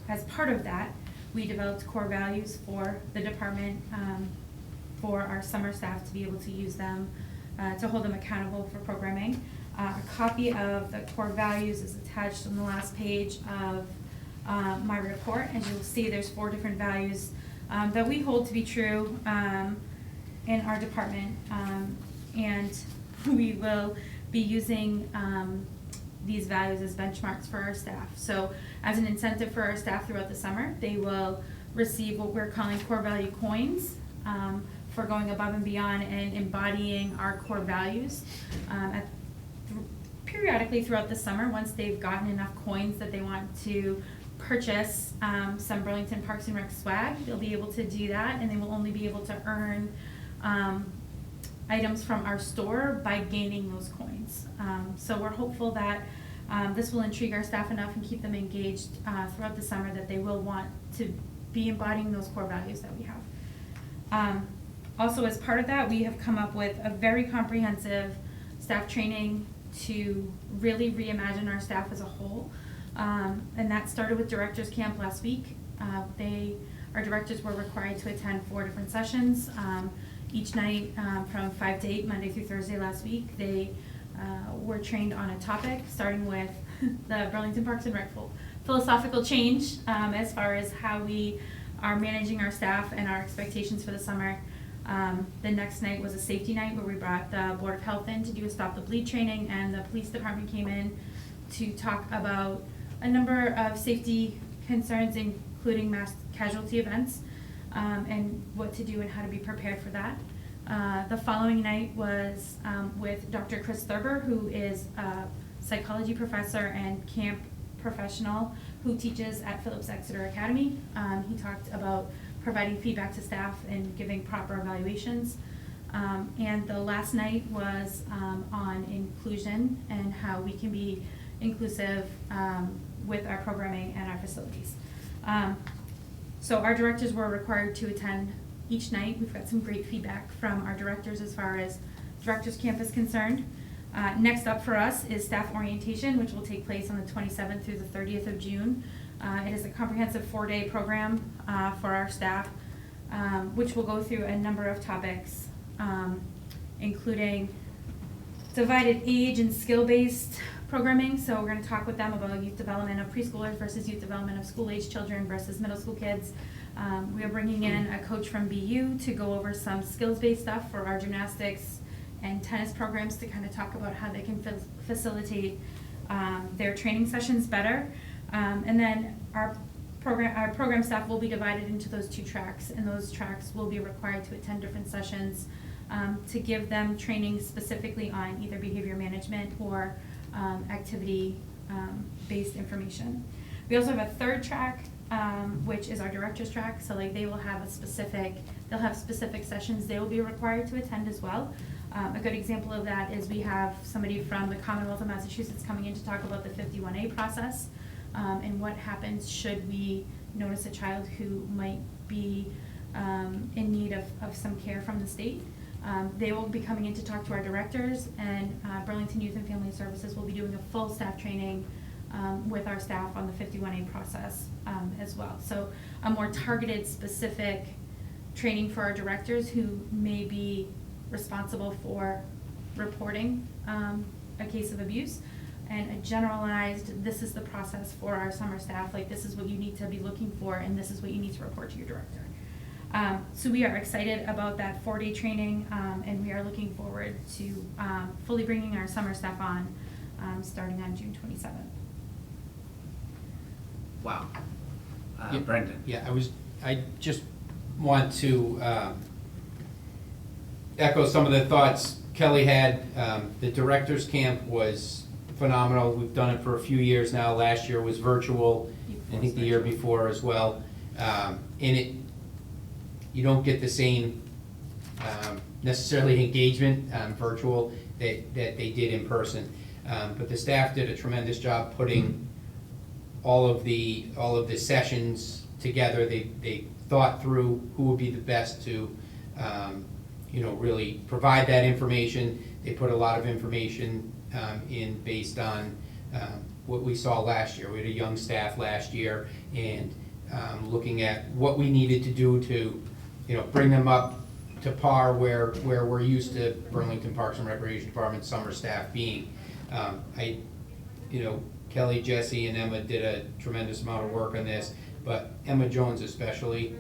As part of that, we developed core values for the department, for our summer staff to be able to use them, to hold them accountable for programming. A copy of the core values is attached on the last page of my report. As you'll see, there's 4 different values that we hold to be true in our department. And we will be using these values as benchmarks for our staff. So as an incentive for our staff throughout the summer, they will receive what we're calling core value coins for going above and beyond and embodying our core values. Periodically throughout the summer, once they've gotten enough coins that they want to purchase some Burlington Parks and Rec swag, they'll be able to do that, and they will only be able to earn items from our store by gaining those coins. So we're hopeful that this will intrigue our staff enough and keep them engaged throughout the summer that they will want to be embodying those core values that we have. Also, as part of that, we have come up with a very comprehensive staff training to really reimagine our staff as a whole. And that started with Directors Camp last week. Our directors were required to attend 4 different sessions each night from 5 to 8, Monday through Thursday last week. They were trained on a topic, starting with the Burlington Parks and Rec philosophical change as far as how we are managing our staff and our expectations for the summer. The next night was a safety night where we brought the Board of Health in to do a Stop the Bleed training, and the police department came in to talk about a number of safety concerns, including mass casualty events, and what to do and how to be prepared for that. The following night was with Dr. Chris Thurber, who is a psychology professor and camp professional who teaches at Phillips Exeter Academy. He talked about providing feedback to staff and giving proper evaluations. And the last night was on inclusion and how we can be inclusive with our programming and our facilities. So our directors were required to attend each night. We've got some great feedback from our directors as far as Directors Camp is concerned. Next up for us is staff orientation, which will take place on the 27th through the 30th of June. It is a comprehensive 4-day program for our staff, which will go through a number of topics, including divided age and skill-based programming. So we're going to talk with them about youth development of preschoolers versus youth development of school-age children versus middle school kids. We are bringing in a coach from BU to go over some skills-based stuff for our gymnastics and tennis programs to kind of talk about how they can facilitate their training sessions better. And then our program staff will be divided into those 2 tracks, and those tracks will be required to attend different sessions to give them training specifically on either behavior management or activity-based information. We also have a 3rd track, which is our director's track. So like they'll have specific sessions they will be required to attend as well. A good example of that is we have somebody from the Commonwealth of Massachusetts coming in to talk about the 51A process and what happens should we notice a child who might be in need of some care from the state. They will be coming in to talk to our directors, and Burlington Youth and Family Services will be doing a full staff training with our staff on the 51A process as well. So a more targeted, specific training for our directors who may be responsible for reporting a case of abuse, and a generalized, this is the process for our summer staff, like this is what you need to be looking for, and this is what you need to report to your director. So we are excited about that 4-day training, and we are looking forward to fully bringing our summer staff on starting on June 27th. Wow. Yeah, Brendan. Yeah, I just want to echo some of the thoughts Kelly had. The Directors Camp was phenomenal. We've done it for a few years now. Last year was virtual. I think the year before as well. You don't get the same necessarily engagement virtual that they did in person. But the staff did a tremendous job putting all of the sessions together. They thought through who would be the best to really provide that information. They put a lot of information in based on what we saw last year. We had a young staff last year, and looking at what we needed to do to bring them up to par where we're used to Burlington Parks and Recreation Department summer staff being. Kelly, Jesse, and Emma did a tremendous amount of work on this, but Emma Jones especially,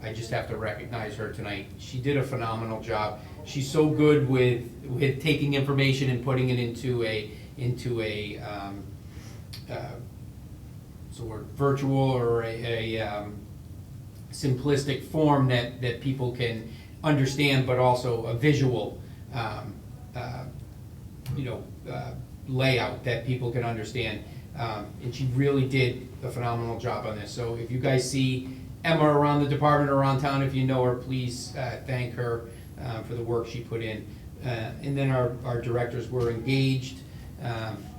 I just have to recognize her tonight. She did a phenomenal job. She's so good with taking information and putting it into a sort of virtual or a simplistic form that people can understand, but also a visual, layout that people can understand. And she really did a phenomenal job on this. So if you guys see Emma around the department or around town, if you know her, please thank her for the work she put in. And then our directors were engaged.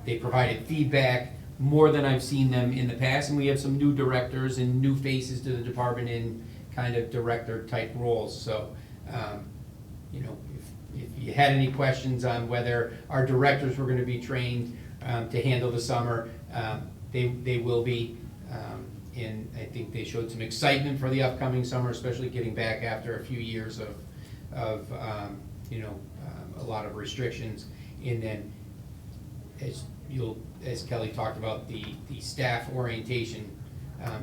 They provided feedback more than I've seen them in the past, and we have some new directors and new faces to the department in kind of director-type roles. So, if you had any questions on whether our directors were going to be trained to handle the summer, they will be. And I think they showed some excitement for the upcoming summer, especially getting back after a few years of a lot of restrictions. And then, as Kelly talked about, the staff orientation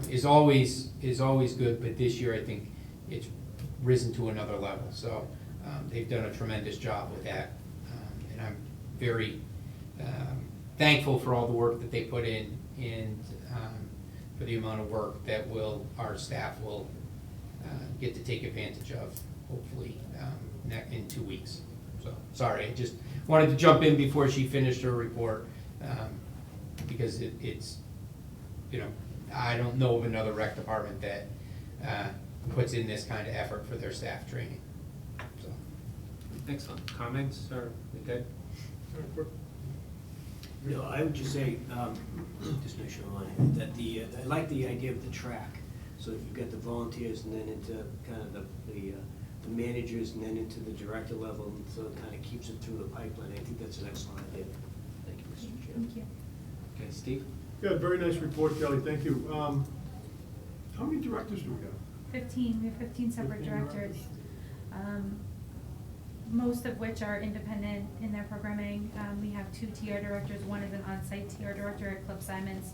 is always good, but this year I think it's risen to another level. So they've done a tremendous job with that, and I'm very thankful for all the work that they put in, and for the amount of work that our staff will get to take advantage of, hopefully in 2 weeks. So sorry, I just wanted to jump in before she finished her report, because it's I don't know of another rec department that puts in this kind of effort for their staff training. So. Excellent. Comments, or we good? No, I would just say, just make sure I'm on here, that I like the idea of the track. So if you've got the volunteers and then into kind of the managers and then into the director level, and so it kind of keeps it through the pipeline. I think that's an excellent idea. Thank you, Mr. Chairman. Thank you. Okay, Steve? Yeah, very nice report, Kelly, thank you. How many directors do we have? 15, we have 15 separate 15 directors. Most of which are independent in their programming. We have 2 TR directors. One is an on-site TR director at Clip Simons,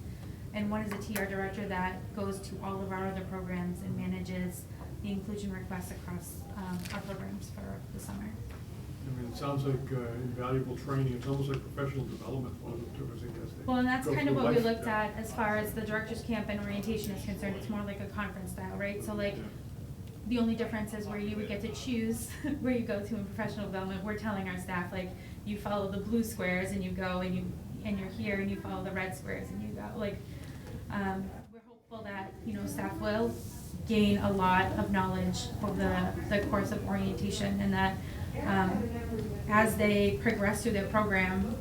and one is a TR director that goes to all of our other programs and manages the inclusion requests across our programs for the summer. I mean, it sounds like invaluable training. It's almost like professional development for them too, as I guess. Well, and that's go kind of through what we life. looked at as far as the director's camp and orientation is concerned. It's more like a conference style, right? So like, the only difference is where you would get to choose where you go to in professional development. We're telling our staff, like, you follow the blue squares and you go, and you're here, and you follow the red squares and you go. Like, we're hopeful that, staff will gain a lot of knowledge over the course of orientation, and that as they progress through their program,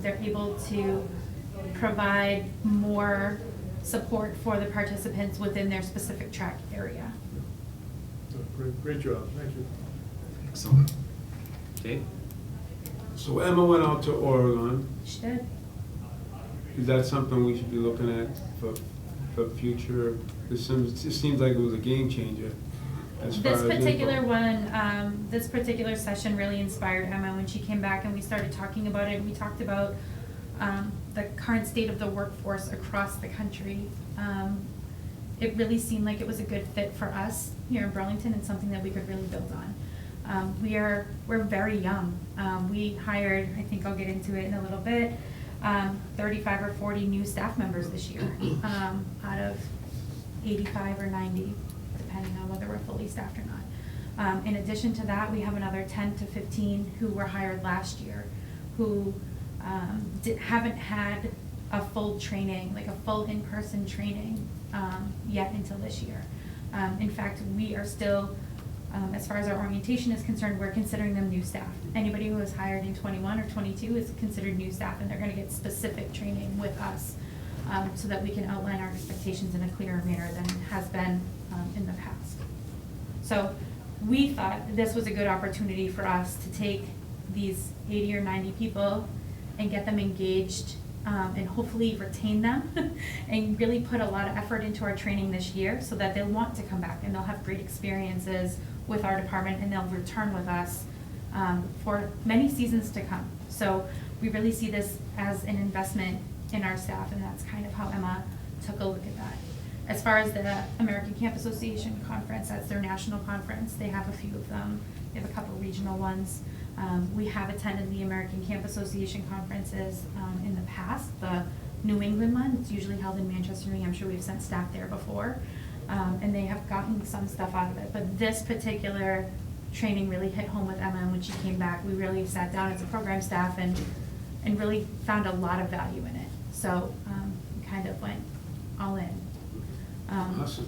they're able to provide more support for the participants within their specific track area. Great job, thank you. Excellent. Dave? So Emma went out to Oregon. She did. Is that something we should be looking at for future? It seems like it was a game changer as far This as particular info. one, this particular session really inspired Emma when she came back and we started talking about it. We talked about the current state of the workforce across the country. It really seemed like it was a good fit for us here in Burlington and something that we could really build on. We're very young. We hired, I think I'll get into it in a little bit, 35 or 40 new staff members this year, out of 85 or 90, depending on whether we're fully staffed or not. In addition to that, we have another 10 to 15 who were hired last year, who haven't had a full training, like a full in-person training yet until this year. In fact, we are still, as far as our orientation is concerned, we're considering them new staff. Anybody who was hired in 21 or 22 is considered new staff, and they're going to get specific training with us so that we can outline our expectations in a clearer manner than has been in the past. So we thought this was a good opportunity for us to take these 80 or 90 people and get them engaged and hopefully retain them and really put a lot of effort into our training this year so that they'll want to come back and they'll have great experiences with our department and they'll return with us for many seasons to come. So we really see this as an investment in our staff, and that's kind of how Emma took a look at that. As far as the American Camp Association Conference, that's their national conference. They have a few of them. They have a couple regional ones. We have attended the American Camp Association conferences in the past. The New England one, it's usually held in Manchester, New Hampshire. We've sent staff there before, and they have gotten some stuff out of it. But this particular training really hit home with Emma, and when she came back, we really sat down as a program staff and really found a lot of value in it. So we kind of went all in. Awesome.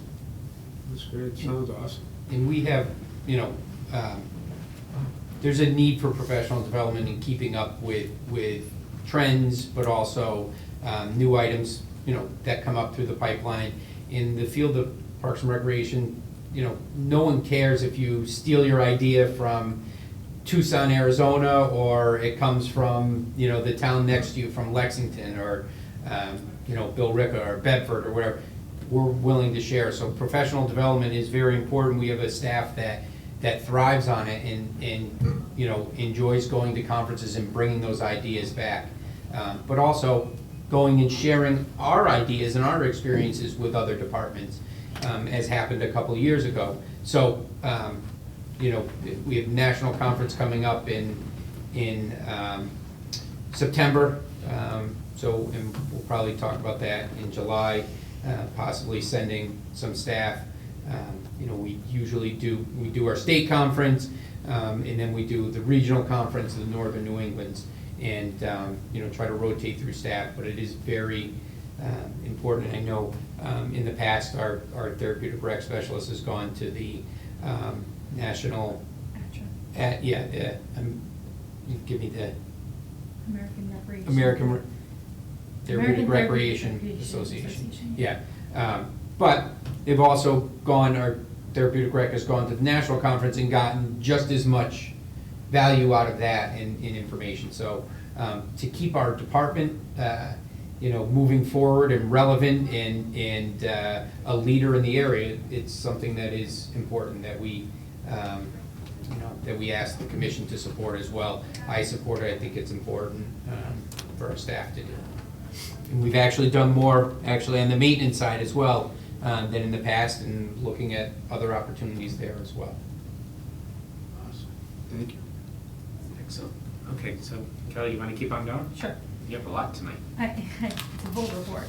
That's great. Sounds awesome. And we have, you know, there's a need for professional development and keeping up with trends, but also new items, you know, that come up through the pipeline. In the field of Parks and Recreation, you know, no one cares if you steal your idea from Tucson, Arizona, or it comes from, you know, the town next to you from Lexington, or, you know, Bill Ricca or Bedford or whatever. We're willing to share. So professional development is very important. We have a staff that thrives on it and you know, enjoys going to conferences and bringing those ideas back. But also going and sharing our ideas and our experiences with other departments, as happened a couple of years ago. So, you know, we have a national conference coming up in September. And we'll probably talk about that in July. Possibly sending some staff. You know, we usually do our state conference, and then we do the regional conference, the Northern New England's, and you know, try to rotate through staff. But it is very important. I know in the past our therapeutic rec specialist has gone to the national. Give me the American Therapeutic Recreation Association. Yeah, but they've also gone, our Therapeutic Rec has gone to the national conference and gotten just as much value out of that in information. So to keep our department, you know, moving forward and relevant and a leader in the area, it's something that is important that we, you know, that we ask the commission to support as well. I support it. I think it's important for our staff to do. And we've actually done more, actually, on the maintenance side as well than in the past, and looking at other opportunities there as well. Awesome. Thank you. Excellent. Okay, so Kelly, you want to keep on going? Sure. You have a lot tonight. It's a whole report.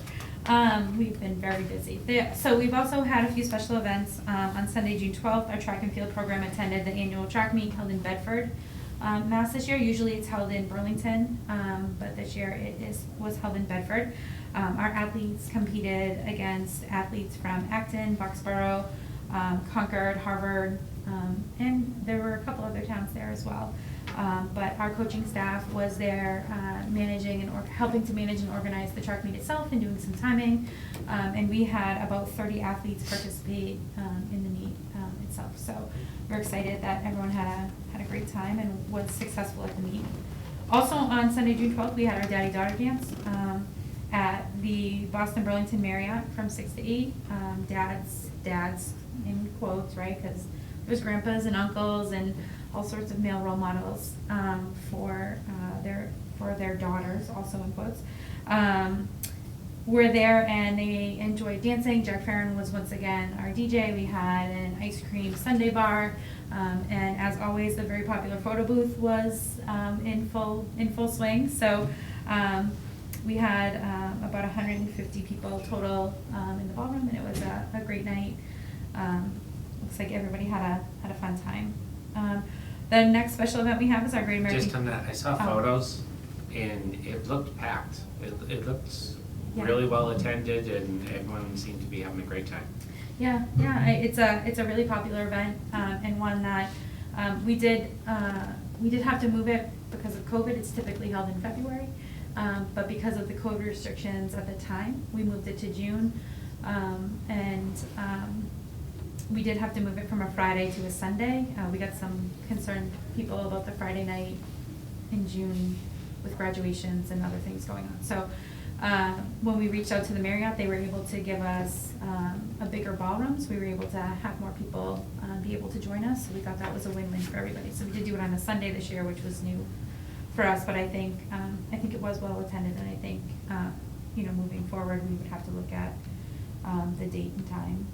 We've been very busy. So we've also had a few special events. On Sunday, June 12th, our track and field program attended the annual track meet held in Bedford, Mass this year. Usually it's held in Burlington, but this year it was held in Bedford. Our athletes competed against athletes from Acton, Boxborough, Concord, Harvard, and there were a couple other towns there as well. But our coaching staff was there managing and helping to manage and organize the track meet itself and doing some timing. And we had about 30 athletes participate in the meet itself. So we're excited that everyone had a great time and was successful at the meet. Also on Sunday, June 12th, we had our daddy-daughter dance at the Boston Burlington Marriott from 6 to 8. Dads in quotes, right? Because there's grandpas and uncles and all sorts of male role models for their daughters, also in quotes. Were there and they enjoyed dancing. Jack Farron was once again our DJ. We had an ice cream sundae bar, and as always, the very popular photo booth was in full swing. So we had about 150 people total in the ballroom, and it was a great night. Looks like everybody had a fun time. The next special event we have is our Great American. Just on that, I saw photos and it looked packed. It looked really well attended, and everyone seemed to be having a great time. Yeah, it's a really popular event, and one that we did have to move it because of COVID. It's typically held in February, but because of the COVID restrictions at the time, we moved it to June, and we did have to move it from a Friday to a Sunday. We got some concerned people about the Friday night in June with graduations and other things going on. So when we reached out to the Marriott, they were able to give us a bigger ballroom, so we were able to have more people be able to join us. So we thought that was a win-win for everybody. So we did do it on a Sunday this year, which was new for us, but I think it was well attended, and I think moving forward, we would have to look at the date and time.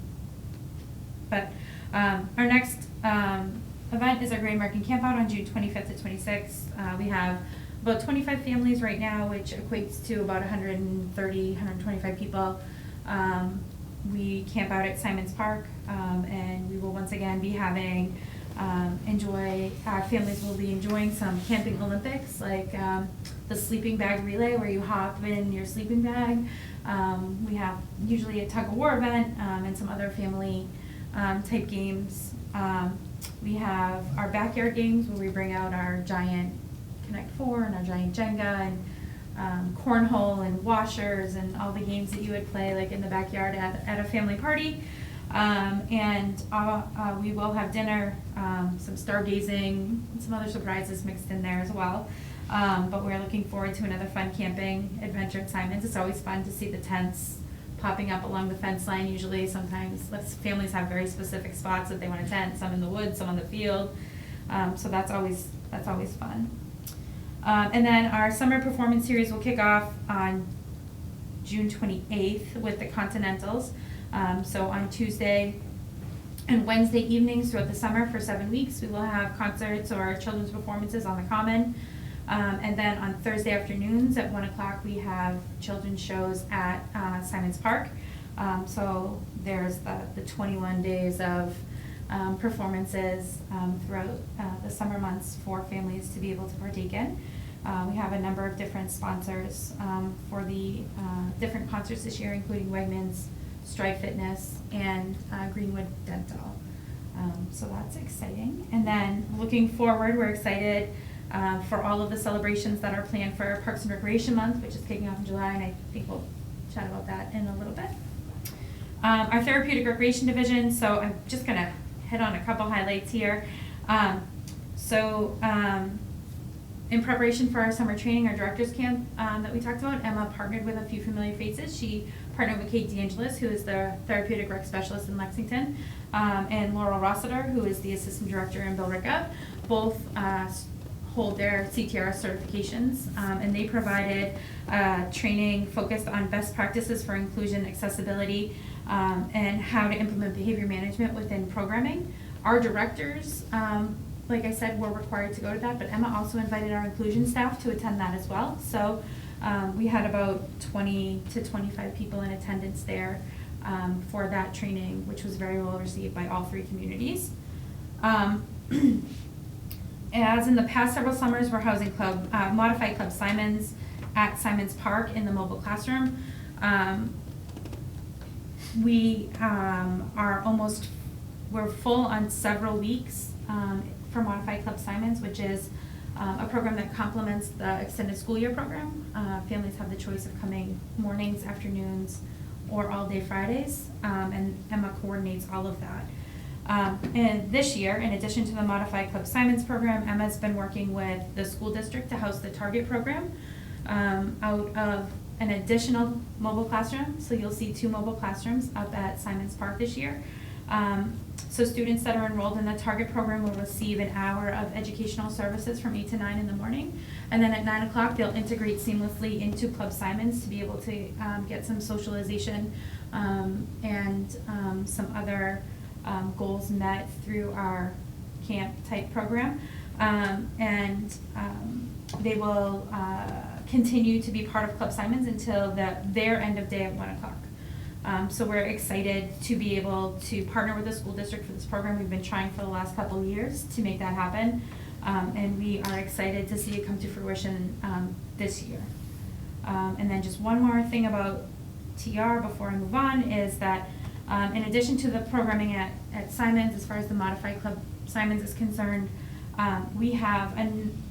But our next event is our Great American Campout on June 25th to 26th. We have about 25 families right now, which equates to about 130, 125 people. We camp out at Simons Park, and we will once again be having families will be enjoying some camping Olympics, like the sleeping bag relay where you hop in your sleeping bag. We have usually a tug of war event and some other family type games. We have our backyard games where we bring out our giant Connect Four and our giant Jenga and cornhole and washers and all the games that you would play like in the backyard at a family party. We will have dinner, some stargazing, and some other surprises mixed in there as well. But we're looking forward to another fun camping adventure at Simons. It's always fun to see the tents popping up along the fence line. Usually, sometimes families have very specific spots that they want to tent, some in the woods, some on the field. So that's always fun. And then our summer performance series will kick off on June 28th with the Continentals. So on Tuesday and Wednesday evenings throughout the summer for 7 weeks, we will have concerts or children's performances on the Common. And then on Thursday afternoons at 1 o'clock, we have children's shows at Simons Park. So there's the 21 days of performances throughout the summer months for families to be able to partake in. We have a number of different sponsors for the different concerts this year, including Wegmans, Stride Fitness, and Greenwood Dental. So that's exciting. And then looking forward, we're excited for all of the celebrations that are planned for Parks and Recreation Month, which is kicking off in July, and I think we'll chat about that in a little bit. Our Therapeutic Recreation Division, so I'm just going to hit on a couple highlights here. In preparation for our summer training, our director's camp that we talked about, Emma partnered with a few familiar faces. She partnered with Kate DeAngelis, who is the Therapeutic Rec Specialist in Lexington, and Laurel Rossiter, who is the Assistant Director in Billerica. Both hold their CTRS certifications, and they provided training focused on best practices for inclusion, accessibility, and how to implement behavior management within programming. Our directors, like I said, were required to go to that, but Emma also invited our inclusion staff to attend that as well. So we had about 20 to 25 people in attendance there for that training, which was very well received by all three communities. As in the past several summers, we're housing Modified Club Simons at Simons Park in the mobile classroom. We're full on several weeks for Modified Club Simons, which is a program that complements the extended school year program. Families have the choice of coming mornings, afternoons, or all day Fridays, and Emma coordinates all of that. And this year, in addition to the Modified Club Simons program, Emma's been working with the school district to house the Target program out of an additional mobile classroom. So you'll see 2 mobile classrooms up at Simons Park this year. So students that are enrolled in the Target program will receive an hour of educational services from 8 to 9 in the morning. And then at 9 o'clock, they'll integrate seamlessly into Club Simons to be able to get some socialization and some other goals met through our camp type program. They will continue to be part of Club Simons until their end of day at 1 o'clock. So we're excited to be able to partner with the school district for this program. We've been trying for the last couple of years to make that happen. And we are excited to see it come to fruition this year. And then just one more thing about TR before I move on is that in addition to the programming at Simons, as far as the Modified Club Simons is concerned, we have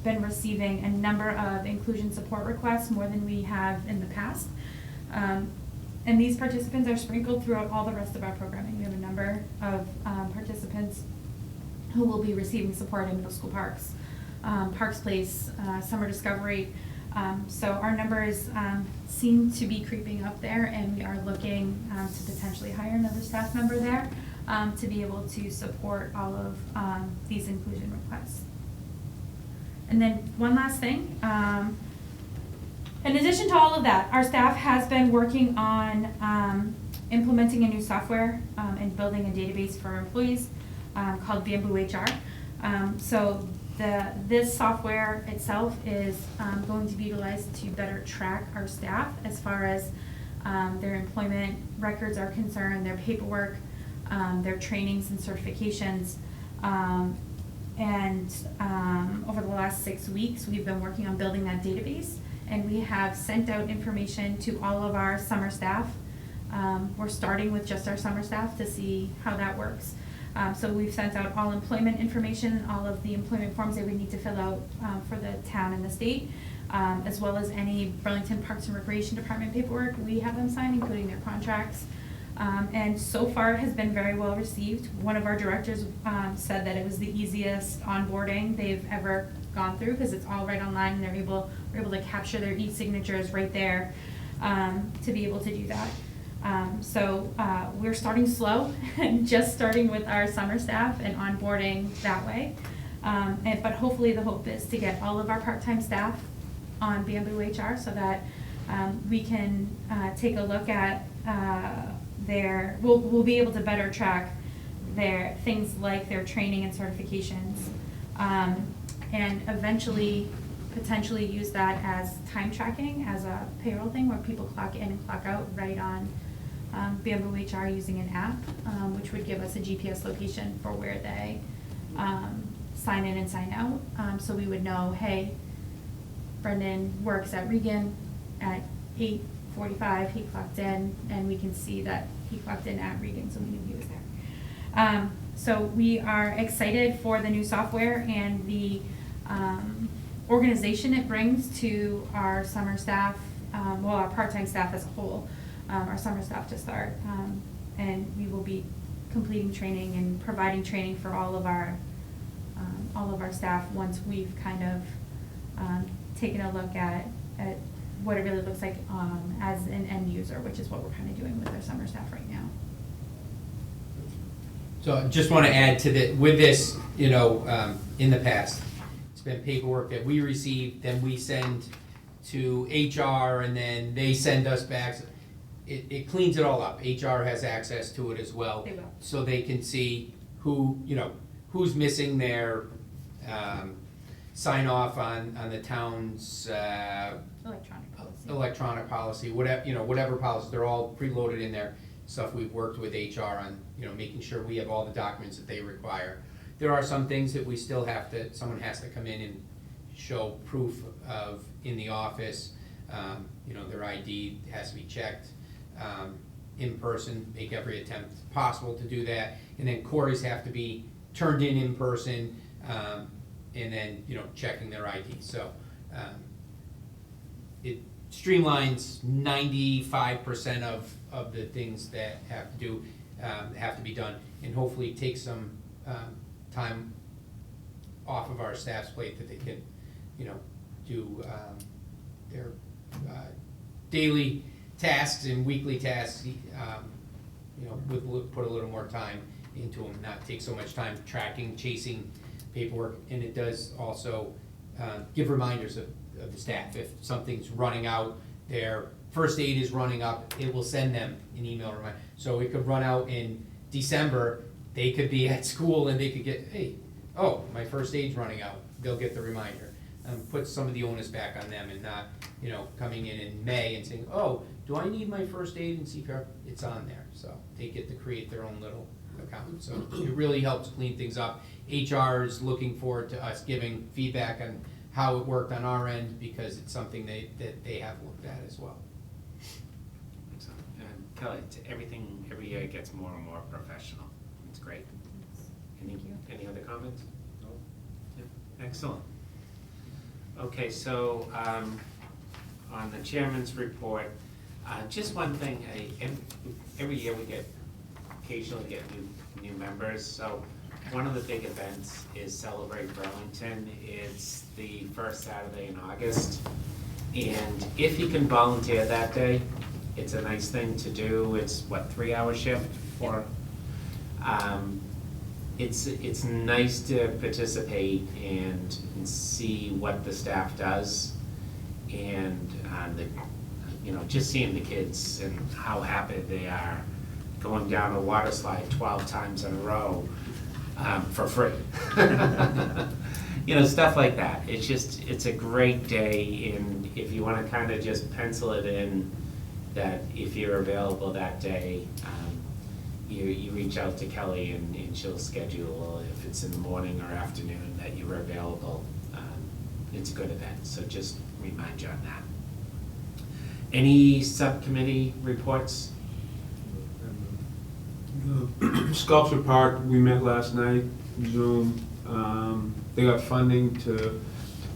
been receiving a number of inclusion support requests, more than we have in the past. And these participants are sprinkled throughout all the rest of our programming. We have a number of participants who will be receiving support in middle school parks, Parks Place, Summer Discovery. So our numbers seem to be creeping up there, and we are looking to potentially hire another staff member there to be able to support all of these inclusion requests. And then one last thing. In addition to all of that, our staff has been working on implementing a new software and building a database for employees called Bamboo HR. So this software itself is going to be utilized to better track our staff as far as their employment records are concerned, their paperwork, their trainings and certifications. And over the last 6 weeks, we've been working on building that database, and we have sent out information to all of our summer staff. We're starting with just our summer staff to see how that works. So we've sent out all employment information, all of the employment forms they would need to fill out for the town and the state, as well as any Burlington Parks and Recreation Department paperwork we have them sign, including their contracts. And so far it has been very well received. One of our directors said that it was the easiest onboarding they've ever gone through because it's all right online and we're able to capture their e-signatures right there to be able to do that. So we're starting slow and just starting with our summer staff and onboarding that way. But hopefully the hope is to get all of our part-time staff on Bamboo HR so that we can take a look at we'll be able to better track their things like their training and certifications, and eventually potentially use that as time tracking as a payroll thing where people clock in and clock out right on Bamboo HR using an app, which would give us a GPS location for where they sign in and sign out. So we would know, hey, Brendan works at Regan at 8:45, he clocked in, and we can see that he clocked in at Regan, so we knew he was there. So we are excited for the new software and the organization it brings to our summer staff, our part-time staff as a whole, our summer staff to start. And we will be completing training and providing training for all of our staff once we've kind of taken a look at what it really looks like as an end user, which is what we're kind of doing with our summer staff right now. So I just want to add to that, with this, in the past, it's been paperwork that we receive, then we send to HR, and then they send us back. It cleans it all up. HR has access to it as well. They will. So they can see who's missing their sign off on the town's electronic policy, whatever policy, they're all preloaded in there. Stuff we've worked with HR on, making sure we have all the documents that they require. There are some things that we still someone has to come in and show proof of in the office. Their ID has to be checked in person, make every attempt possible to do that. And then queries have to be turned in person, and then, checking their ID. So it streamlines 95% of the things that have to be done, and hopefully take some time off of our staff's plate that they can, do their daily tasks and weekly tasks, put a little more time into them, not take so much time tracking, chasing paperwork. And it does also give reminders of the staff. If something's running out, their first aid is running up, it will send them an email reminder. So it could run out in December, they could be at school and they could get, hey, my first aid's running out. They'll get the reminder. Put some of the onus back on them, and not, coming in May and saying, do I need my first aid and CPR? It's on there. So they get to create their own little account. So it really helps clean things up. HR is looking forward to us giving feedback on how it worked on our end, because it's something that they have looked at as well. Kelly, everything every year gets more and more professional. It's great. Thank you. Any other comments? No. Yeah. Excellent. Okay, so on the chairman's report, just one thing. Every year we occasionally get new members. So one of the big events is Celebrate Burlington. It's the first Saturday in August, and if you can volunteer that day, it's a nice thing to do. It's 3-hour shift for. It's nice to participate and see what the staff does, and just seeing the kids and how happy they are going down a water slide 12 times in a row for free. Stuff like that. It's a great day, and if you want to kind of just pencil it in that if you're available that day, you reach out to Kelly and she'll schedule if it's in the morning or afternoon that you're available. It's a good event, so just remind you on that. Any subcommittee reports? Sculpture Park, we met last night, Zoom. They got funding to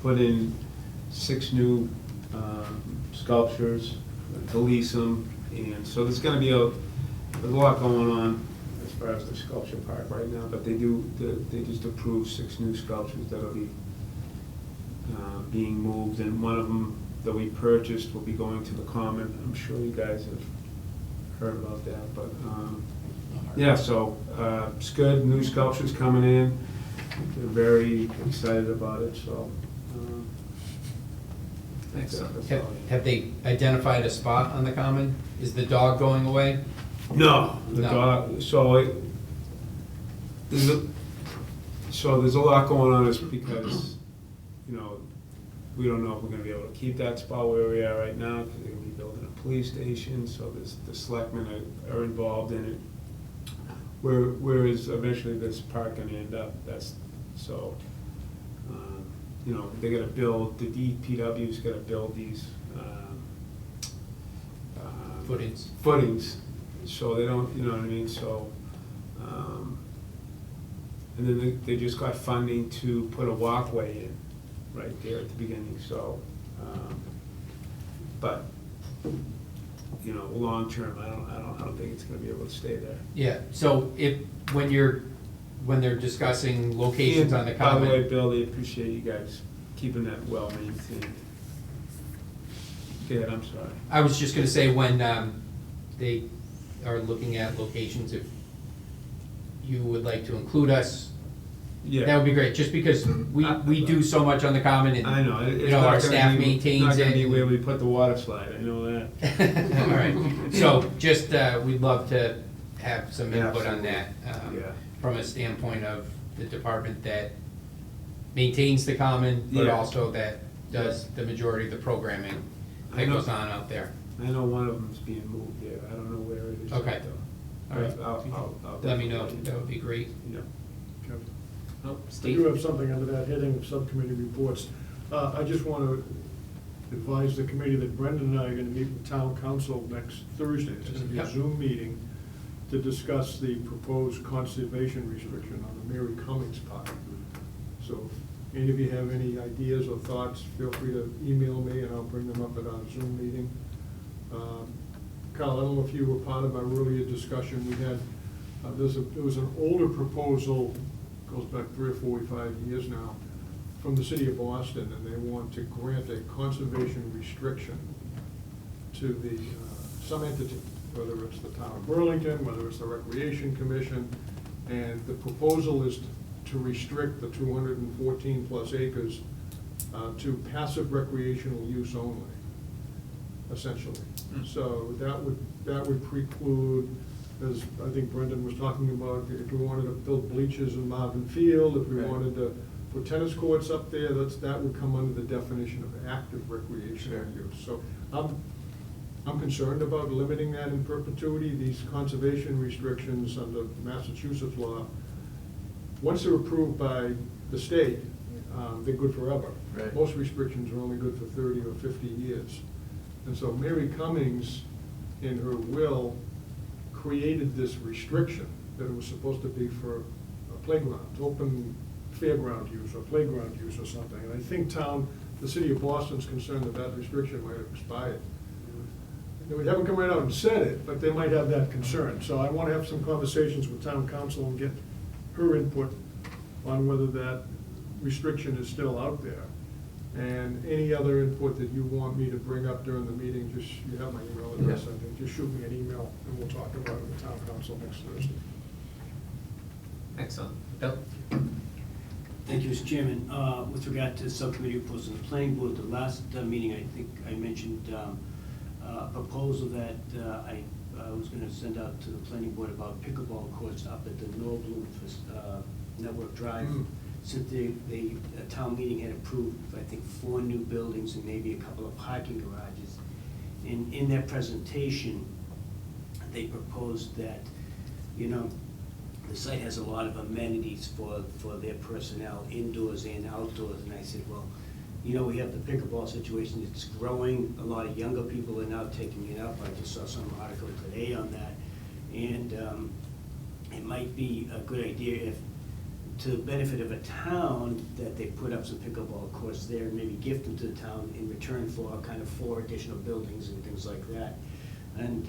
put in 6 new sculptures, to lease them, and so there's gonna be there's a lot going on as far as the Sculpture Park right now, but they just approved 6 new sculptures that'll be being moved, and one of them that we purchased will be going to the Common. I'm sure you guys have heard about that, but yeah, so it's good, new sculptures coming in. They're very excited about it, so. Excellent. Have they identified a spot on the Common? Is the dog going away? No, the No. dog, so there's a lot going on, is because, we don't know if we're gonna be able to keep that spot where we are right now, because they're gonna be building a police station, so the selectmen are involved in it. Where is eventually this park gonna end up? They gotta build, the DPW's gotta build these footings, so they don't, you know what I mean, so, and then they just got funding to put a walkway in right there at the beginning, so, but, long term, I don't think it's gonna be able to stay there. Yeah, so when they're discussing locations on the By the way, Common, Bill, they appreciate you guys keeping that well maintained. Go ahead, I'm sorry. I was just gonna say, when they are looking at locations, if you would like to include us, Yeah. that would be great, just because we do so much on the Common, and, I know, it's our not gonna staff be, maintains not gonna be it. where we put the water slide, I know that. All right, so just, we'd love to have some input on that, Yeah. from a standpoint of the department that maintains the Common, but Yeah. also that does the majority of the programming I that know. goes on out there. I know one of them's being moved there, I don't know where it is yet, Okay. though. All right. I'll Let me know, definitely- that would be great. Yeah. Kevin? Oh, I Steve? do have something under that heading of subcommittee reports. I just want to advise the committee that Brendan and I are going to meet with town council next Thursday. It's going to be a Yep. Zoom meeting to discuss the proposed conservation restriction on the Mary Cummings Park. So if any of you have any ideas or thoughts, feel free to email me and I'll bring them up at our Zoom meeting. Carl, I don't know if you were part of our earlier discussion. We had, there was an older proposal, goes back 3 or 45 years now, from the city of Boston, and they want to grant a conservation restriction to the, some entity, whether it's the town of Burlington, whether it's the Recreation Commission, and the proposal is to restrict the 214 plus acres to passive recreational use only, essentially. So that would preclude, as I think Brendan was talking about, if we wanted to build bleachers in Marvin Field, if we Right. wanted to put tennis courts up there, that would come under the definition of active recreational Sure. use. So I'm concerned about limiting that in perpetuity. These conservation restrictions under Massachusetts law, once they're approved by the state, they're good forever. Right. Most restrictions are only good for 30 or 50 years. And so Mary Cummings, in her will, created this restriction that it was supposed to be for a playground, open fairground use or playground use or something. And I think the city of Boston's concerned that that restriction might have expired. We haven't come right out and said it, but they might have that concern. So I want to have some conversations with town council and get her input on whether that restriction is still out there. And any other input that you want me to bring up during the meeting, you have my email address, I think, just shoot me an email and we'll talk about it with town council next Thursday. Excellent. Bill? Thank you, Mr. Chairman. With regard to subcommittee reports on the planning board, the last meeting, I think I mentioned a proposal that I was going to send out to the planning board about pickleball courts up at the Norbloom Network Drive. Since the town meeting had approved, I think, 4 new buildings and maybe a couple of parking garages. And in their presentation, they proposed that, you know, the site has a lot of amenities for their personnel, indoors and outdoors. And I said, well, you know, we have the pickleball situation, it's growing, a lot of younger people are now taking it up. I just saw some article today on that. And it might be a good idea if, to the benefit of a town, that they put up some pickleball courts there and maybe gift them to the town in return for kind of 4 additional buildings and things like that. And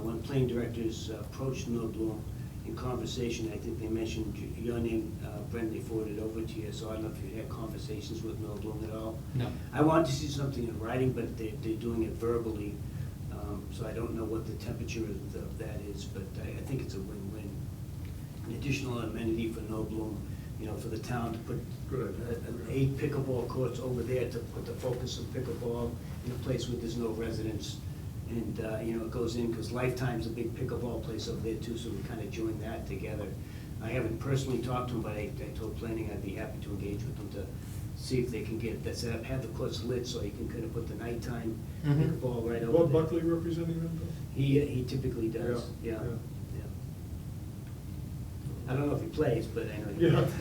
one planning directors approached Norbloom in conversation. I think they mentioned your name, Brent, they forwarded over to you, so I don't know if you had conversations with Norbloom at all. No. I want to see something in writing, but they're doing it verbally, so I don't know what the temperature of that is, but I think it's a win-win. An additional amenity for Norbloom, you know, for the town to put 8 pickleball courts over there to put the focus of pickleball in a place where there's no residents. And, you know, it goes in, because Lifetime's a big pickleball place over there too, so we kind of joined that together. I haven't personally talked to them, but I told planning I'd be happy to engage with them to see if they can get that set up, have the courts lit so you can kind of put the nighttime pickleball right over there. Bob Buckley representing them, though? He typically does, yeah. I don't know if he plays, but I know he does.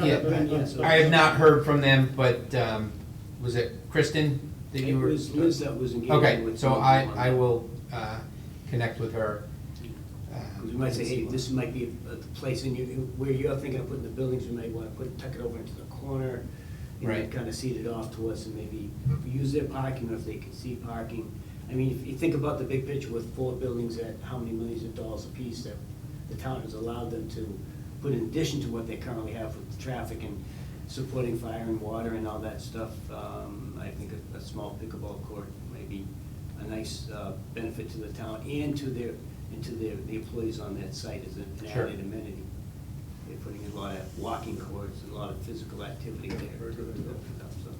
Yeah, so- I have not heard from them, but was it Kristen that you were? It was Liz that was engaging Okay, with. so me on I that. will connect with her. 'Cause we might say, hey, this might be a place where you're thinking of putting the buildings, we may want to tuck it over into the corner, and Right. kind of seat it off to us, and maybe use their parking, or if they can see parking. I mean, if you think about the big picture with 4 buildings at how many millions of dollars apiece that the town has allowed them to put in addition to what they currently have with the traffic and supporting fire and water and all that stuff, I think a small pickleball court may be a nice benefit to the town and to the employees on that site as an Sure. added amenity. They're putting in a lot of walking courts and a lot of physical activity there. Very good. So,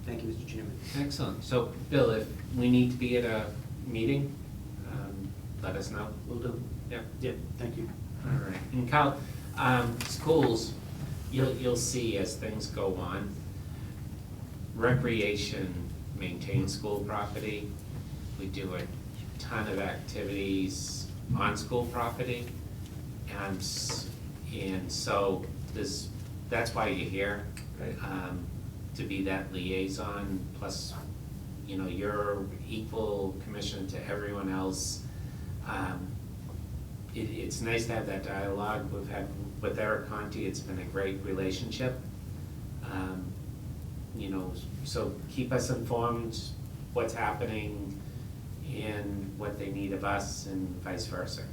thank you, Mr. Chairman. Excellent. So, Bill, if we need to be at a meeting, let us know. Will do. Yeah. Yeah, thank you. All right. And Cal, schools, you'll see as things go on, recreation maintains school property. We do a ton of activities on school property. And so that's why you're here, to be that liaison, plus, you know, you're equal commission to everyone else. It's nice to have that dialogue we've had with Eric Conti. It's been a great relationship. You know, so keep us informed what's happening and what they need of us and vice versa.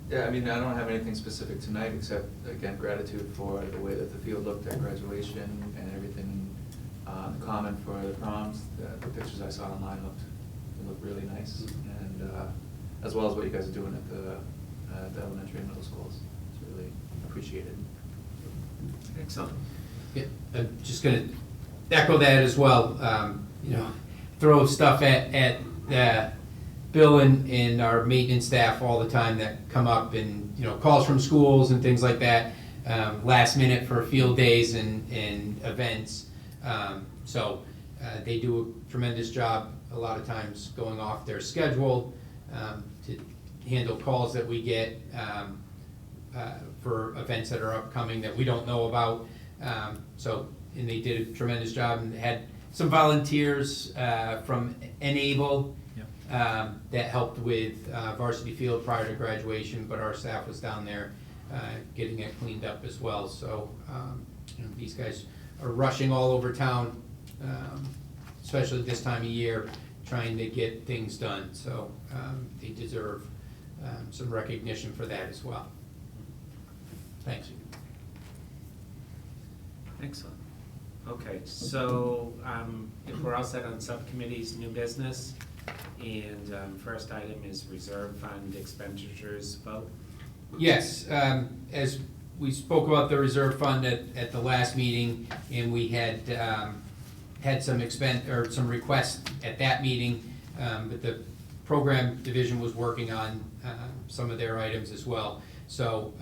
Yeah, I mean, I don't have anything specific tonight, except, again, gratitude for the way that the field looked at graduation and everything, common for the proms. The pictures I saw online looked really nice, and as well as what you guys are doing at the elementary and middle schools. It's really appreciated. Excellent. Yeah, I'm just gonna echo that as well, you know, throw stuff at Bill and our maintenance staff all the time that come up, and, you know, calls from schools and things like that, last minute for field days and events. So they do a tremendous job a lot of times going off their schedule to handle calls that we get for events that are upcoming that we don't know about. And they did a tremendous job and had some volunteers from Enable that helped with varsity field prior to graduation, but our staff was down there getting it cleaned up as well. So you know, these guys are rushing all over town, especially this time of year, trying to get things done. So they deserve some recognition for that as well. Thanks. Excellent. Okay, so if we're all set on subcommittees, new business, and first item is reserve fund expenditures vote. Yes, as we spoke about the reserve fund at the last meeting, and we had, had some some requests at that meeting, but the program division was working on, some of their items as well. So,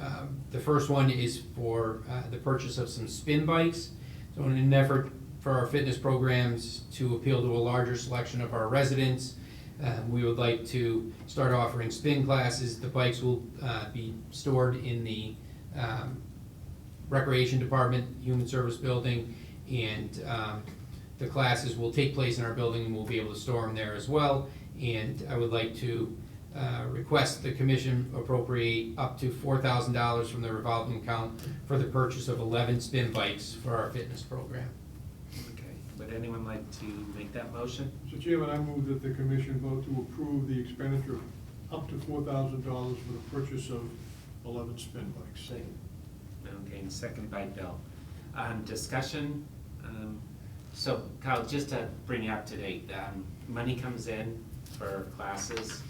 the first one is for, the purchase of some spin bikes. So in an effort for our fitness programs to appeal to a larger selection of our residents, we would like to start offering spin classes. The bikes will be stored in the Recreation Department, Human Service Building, and the classes will take place in our building, and we'll be able to store them there as well. And I would like to request the commission appropriate up to $4,000 from the revolving account for the purchase of 11 spin bikes for our fitness program. Okay, would anyone like to make that motion? Mr. Chairman, I move that the commission vote to approve the expenditure of up to $4,000 for the purchase of 11 spin bikes. Second. Okay, and second by Bill. Discussion, so Kyle, just to bring you up to date, money comes in for classes,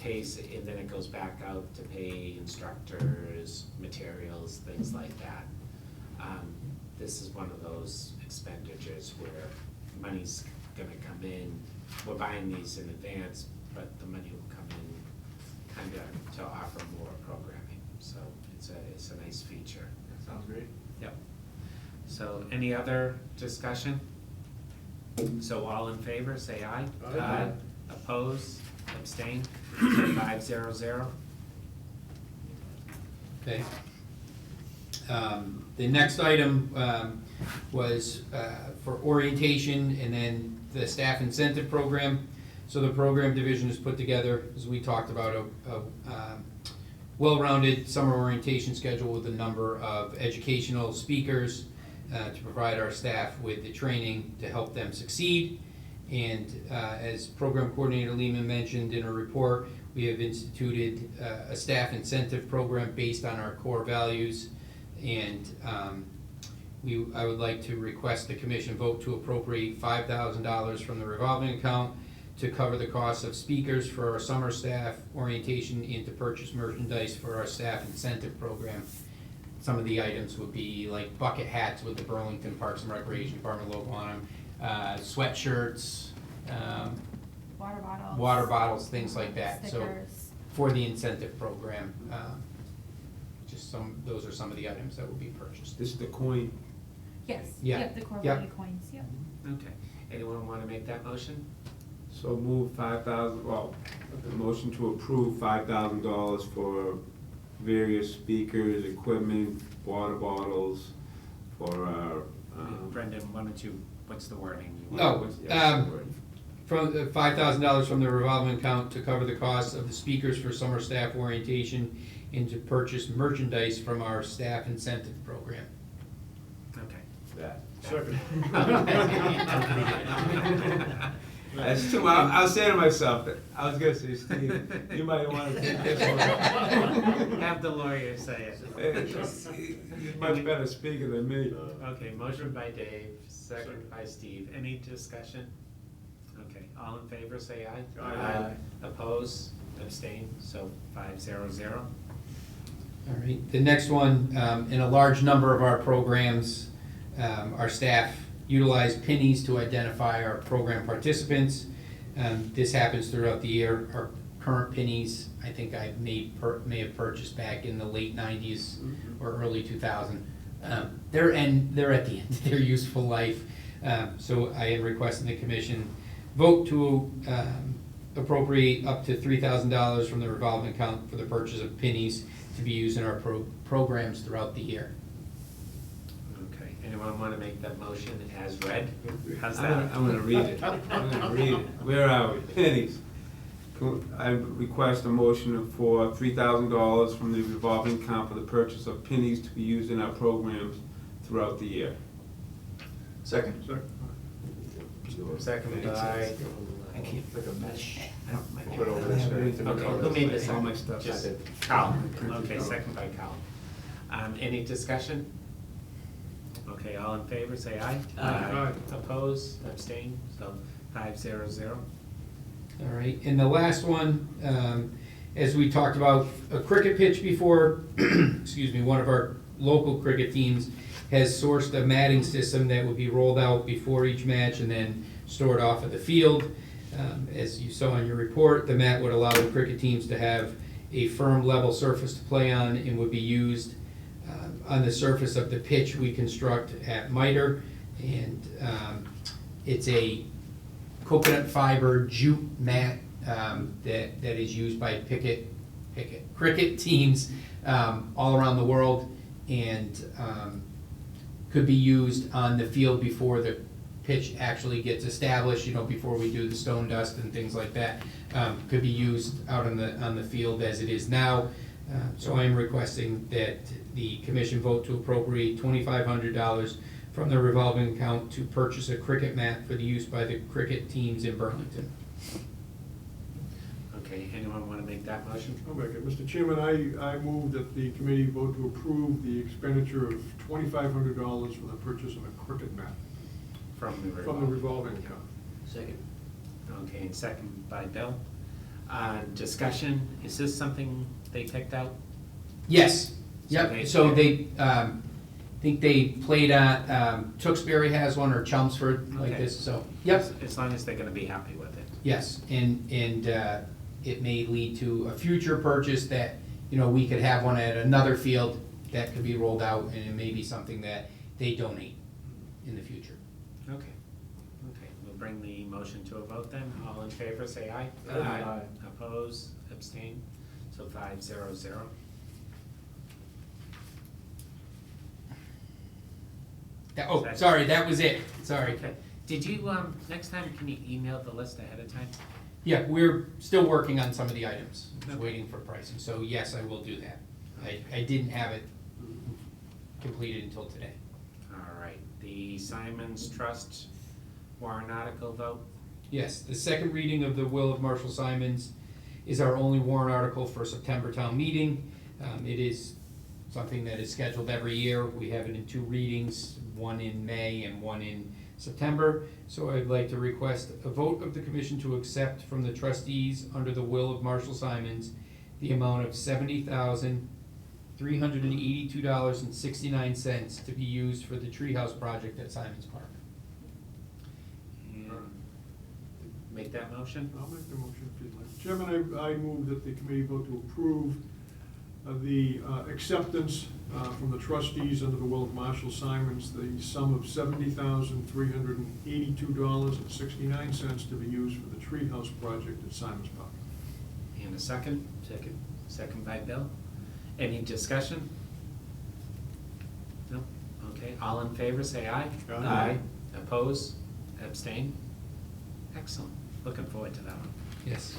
pays, and then it goes back out to pay instructors, materials, things like that. This is one of those expenditures where money's gonna come in, we're buying these in advance, but the money will come in kind of to offer more programming, so it's a nice feature. That sounds great. Yep. So any other discussion? So all in favor, say aye. Aye. Oppose, abstain, 500. Okay. The next item was for orientation and then the staff incentive program. So the program division has put together, as we talked about, a well-rounded summer orientation schedule with a number of educational speakers to provide our staff with the training to help them succeed. And as Program Coordinator Lehman mentioned in her report, we have instituted a staff incentive program based on our core values. And I would like to request the commission vote to appropriate $5,000 from the revolving account to cover the cost of speakers for our summer staff orientation and to purchase merchandise for our staff incentive program. Some of the items would be like bucket hats with the Burlington Parks and Recreation Department logo on them, sweatshirts, water bottles, things like that. So Stickers. for the incentive program, those are some of the items that will be purchased. This is the coin. Yes, Yeah. yep, the core Yep. value coins, yep. Okay, anyone wanna make that motion? So move 5,000, a motion to approve $5,000 for various speakers, equipment, water bottles, for our, Brendan, why don't you, what's the wording you Oh, want? From $5,000 from the revolving account to cover the cost of the speakers for summer staff orientation and to purchase merchandise from our staff incentive program. Okay. that. Second. That's too, I'll say to myself, that I was gonna say, Steve, you might wanna take this one. Have the lawyer say it. He's much better speaker than me. Okay, motion by Dave, second by Steve. Any discussion? Okay, all in favor, say aye. Aye. Oppose, abstain, so 500. All right, the next one, in a large number of our programs, our staff utilize pennies to identify our program participants. This happens throughout the year. Our current pennies, I think I may have purchased back in the late 90s or early 2000. They're at the end of their useful life. So I am requesting the commission vote to appropriate up to $3,000 from the revolving account for the purchase of pennies to be used in our programs throughout the year. Okay, anyone want to make that motion as read? How's I'm that? gonna read it. I'm gonna read it. Where are we? Pennies. I request a motion for $3,000 from the revolving account for the purchase of pennies to be used in our programs throughout the year. Second. Second by, I can't, Like a mesh. I Put over this, right? Okay, who made this? All my stuff. Just I did. Carl, okay, second by Carl. Any discussion? Okay, all in favor, say aye. Aye. Oppose, abstain, so 500. All right, and the last one as we talked about a cricket pitch before, excuse me, one of our local cricket teams has sourced a matting system that would be rolled out before each match and then stored off at the field. As you saw in your report, the mat would allow the cricket teams to have a firm level surface to play on and would be used on the surface of the pitch we construct at MITRE. And it's a coconut fiber jute mat that is used by cricket teams all around the world, and could be used on the field before the pitch actually gets established, before we do the stone dust and things like that. Could be used out on the field as it is now. So I am requesting that the commission vote to appropriate $2,500 from the revolving account to purchase a cricket mat for the use by the cricket teams in Burlington. Okay, anyone want to make that motion? I'll make it. Mr. Chairman, I move that the committee vote to approve the expenditure of $2,500 for the purchase of a cricket mat From the from the revolving account. Second. Okay, and second by Bill. Discussion, is this something they picked out? Yes, So they- yep, so they, think they played at, Tewksbury has one, or Chelmsford, like Okay. this, so, yep. As long as they're gonna be happy with it. Yes, and it may lead to a future purchase that, we could have one at another field that could be rolled out, and it may be something that they donate in the future. Okay, okay, we'll bring the motion to a vote then. All in favor, say aye. Aye. Oppose, abstain, so 5-0-0. Oh, sorry, that was it, sorry. Okay, did you, next time, can you email the list ahead of time? Yeah, we're still working on some of the items, just Okay. waiting for pricing, so yes, I will do that. I didn't have it completed until today. All right, the Simons Trust warrant article vote? Yes, the second reading of the will of Marshall Simons is our only warrant article for September town meeting. It is something that is scheduled every year. We have it in 2 readings, one in May and one in September. So I'd like to request a vote of the commission to accept from the trustees under the will of Marshall Simons the amount of $70,382.69 to be used for the treehouse project at Simons Park. And make that motion? I'll make the motion if you'd like. Chairman, I move that the committee vote to approve the acceptance from the trustees under the will of Marshall Simons, the sum of $70,382.69 to be used for the treehouse project at Simons Park. And a second? Second. Second by Bill. Any discussion? No? Okay, all in favor, say aye. Aye. Oppose, abstain? Excellent, looking forward to that one. Yes.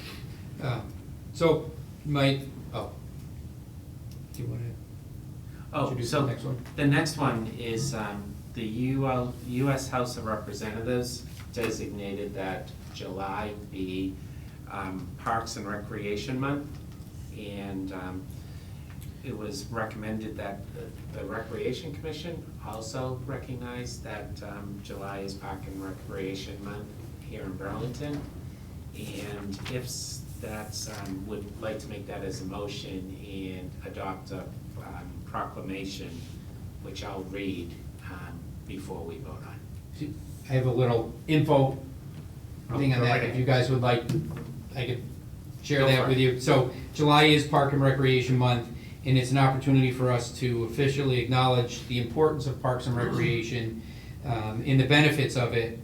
So, do you want to Oh, introduce so the next one? the next one is the US House of Representatives designated that July be Parks and Recreation Month. And it was recommended that the Recreation Commission also recognize that July is Park and Recreation Month here in Burlington. And if that's, would like to make that as a motion and adopt a proclamation, which I'll read before we vote on. I have a little info thing on go that, right if ahead. you guys would like, I could share Go that for with it. you. So, July is Park and Recreation Month, and it's an opportunity for us to officially acknowledge the importance of parks and recreation, and the benefits of it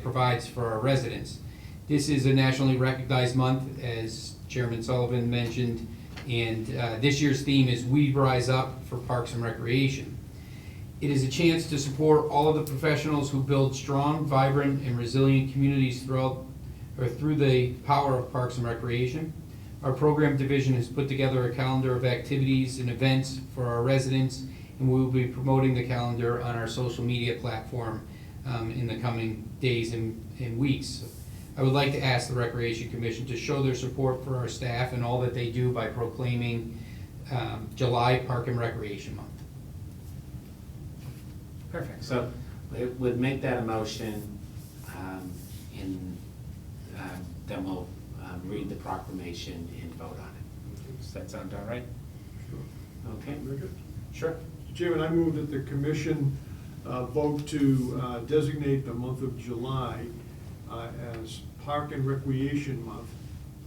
provides for our residents. This is a nationally recognized month, as Chairman Sullivan mentioned, and this year's theme is We Rise Up for Parks and Recreation. It is a chance to support all of the professionals who build strong, vibrant, and resilient communities through the power of Parks and Recreation. Our program division has put together a calendar of activities and events for our residents, and we will be promoting the calendar on our social media platform in the coming days and weeks. I would like to ask the Recreation Commission to show their support for our staff and all that they do by proclaiming July Park and Recreation Month. Perfect, so we would make that a motion, and then we'll read the proclamation and vote on it. Does that sound all right? Okay, Make it? sure. Mr. Chairman, I move that the commission vote to designate the month of July as Park and Recreation Month,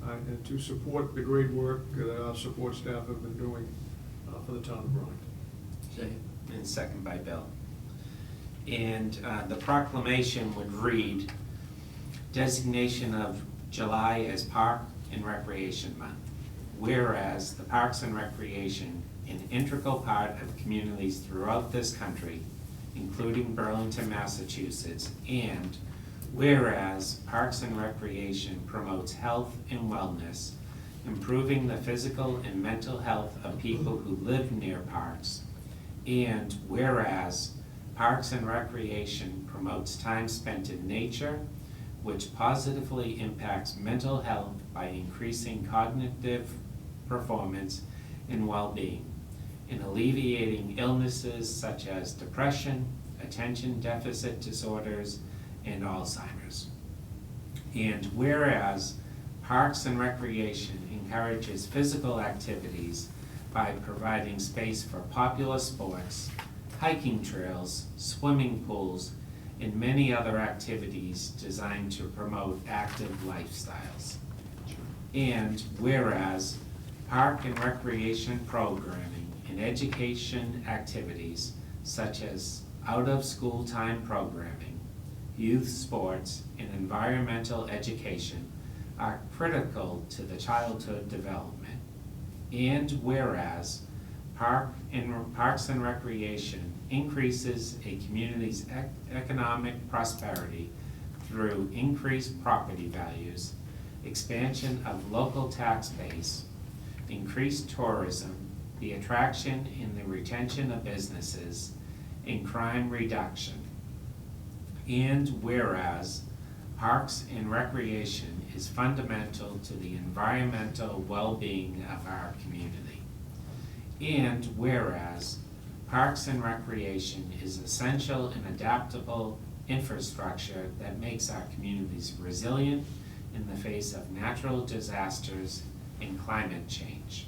and to support the great work that our support staff have been doing for the town of Burlington. Second. And second by Bill. And the proclamation would read, designation of July as Park and Recreation Month. Whereas the Parks and Recreation, an integral part of communities throughout this country, including Burlington, Massachusetts, and whereas Parks and Recreation promotes health and wellness, improving the physical and mental health of people who live near parks, and whereas Parks and Recreation promotes time spent in nature, which positively impacts mental health by increasing cognitive performance and well-being, and alleviating illnesses such as depression, attention deficit disorders, and Alzheimer's. And whereas Parks and Recreation encourages physical activities by providing space for popular sports, hiking trails, swimming pools, and many other activities designed to promote active lifestyles. And whereas Park and Recreation programming and education activities such as out-of-school time programming, youth sports, and environmental education are critical to the childhood development. And whereas Parks and Recreation increases a community's economic prosperity through increased property values, expansion of local tax base, increased tourism, the attraction and the retention of businesses, and crime reduction. And whereas Parks and Recreation is fundamental to the environmental well-being of our community. And whereas Parks and Recreation is essential and adaptable infrastructure that makes our communities resilient in the face of natural disasters and climate change.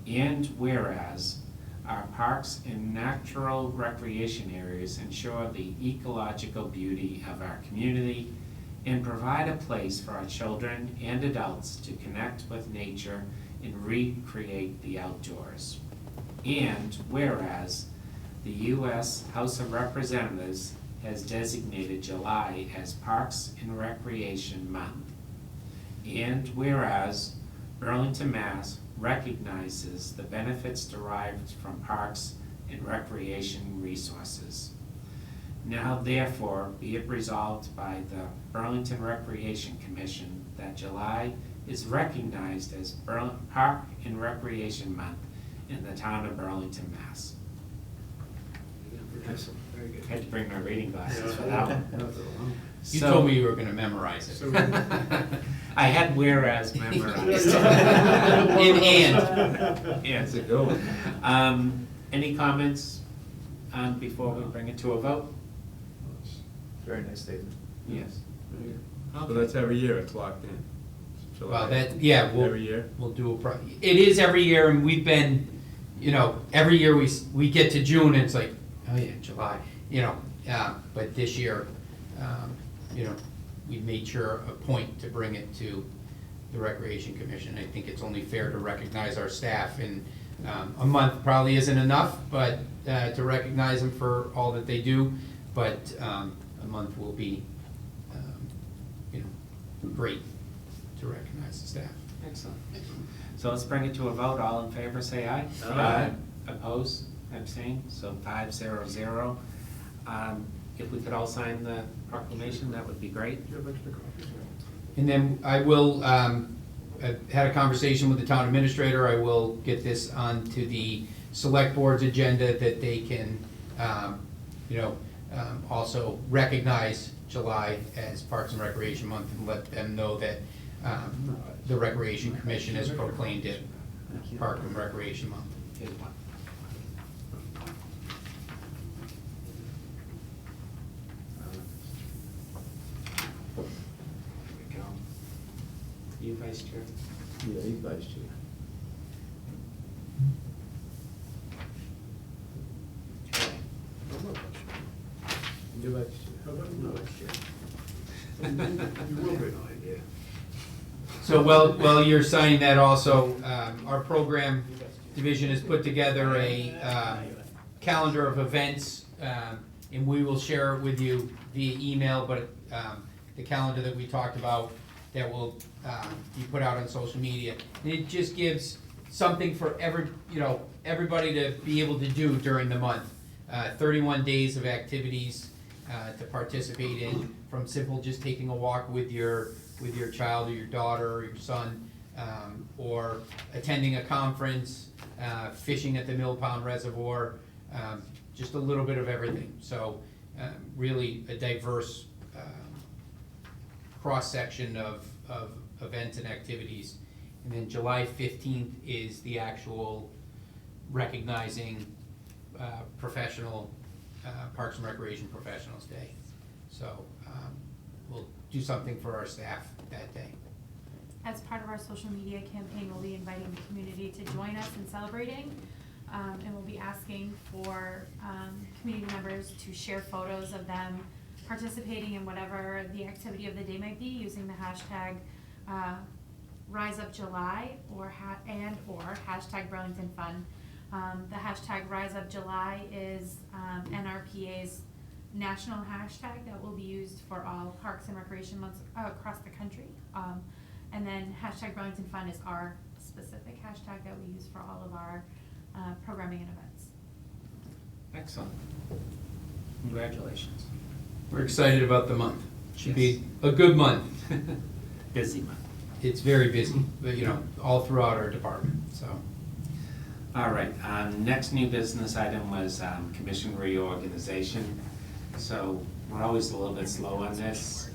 And whereas our parks and natural recreation areas ensure the ecological beauty of our community and provide a place for our children and adults to connect with nature and recreate the outdoors. And whereas the U.S. House of Representatives has designated July as Parks and Recreation Month. And whereas Burlington, Mass. Recognizes the benefits derived from parks and recreation resources. Now therefore be it resolved by the Burlington Recreation Commission that July is recognized as Park and Recreation Month in the town of Burlington, Mass. Excellent, very good. I had to bring my reading glasses for that one. You told me you were gonna memorize it. I had whereas memorized. In and. Yes. That's a good one. Any comments before we bring it to a vote? Very nice statement. Yes. So that's every year it's locked in. Well, July. yeah, Every year? we'll do it is every year, and we've been, every year we get to June, and it's like, oh yeah, July, but this year, we made sure a point to bring it to the Recreation Commission. I think it's only fair to recognize our staff, and a month probably isn't enough, but to recognize them for all that they do, but a month will be, great to recognize the staff. Excellent. So let's bring it to a vote. All in favor, say aye. Aye. Oppose, abstain, so 5-0-0. If we could all sign the proclamation, that would be great. Do you have extra copies? And then I will, I had a conversation with the town administrator, I will get this onto the select board's agenda that they can, also recognize July as Parks and Recreation Month and let them know that the Recreation Commission has proclaimed it Park and Recreation Month. Here's one. There we go. You vice chair? Yeah, he's vice chair. You like, How about you? You will be. So while you're signing that also, our program division has put together a calendar of events, and we will share it with you via email, but the calendar that we talked about that will be put out on social media. And it just gives something for everybody to be able to do during the month. 31 days of activities to participate in, from simple just taking a walk with your child or your daughter or your son, or attending a conference, fishing at the Mill Pond Reservoir, just a little bit of everything. So really a diverse cross-section of events and activities. And then July 15th is the actual recognizing professional Parks and Recreation Professionals Day. So we'll do something for our staff that day. As part of our social media campaign, we'll be inviting the community to join us in celebrating. And we'll be asking for community members to share photos of them participating in whatever the activity of the day might be, using the hashtag RiseUpJuly or hashtag Burlington Fun. The hashtag RiseUpJuly is NRPA's national hashtag that will be used for all parks and recreation months across the country. And then hashtag Burlington Fun is our specific hashtag that we use for all of our programming and events. Excellent. Congratulations. We're excited about the month. Should be a good month. Busy month. It's very busy, but all throughout our department, so. All right, next new business item was commission reorganization. So we're always a little bit slow on this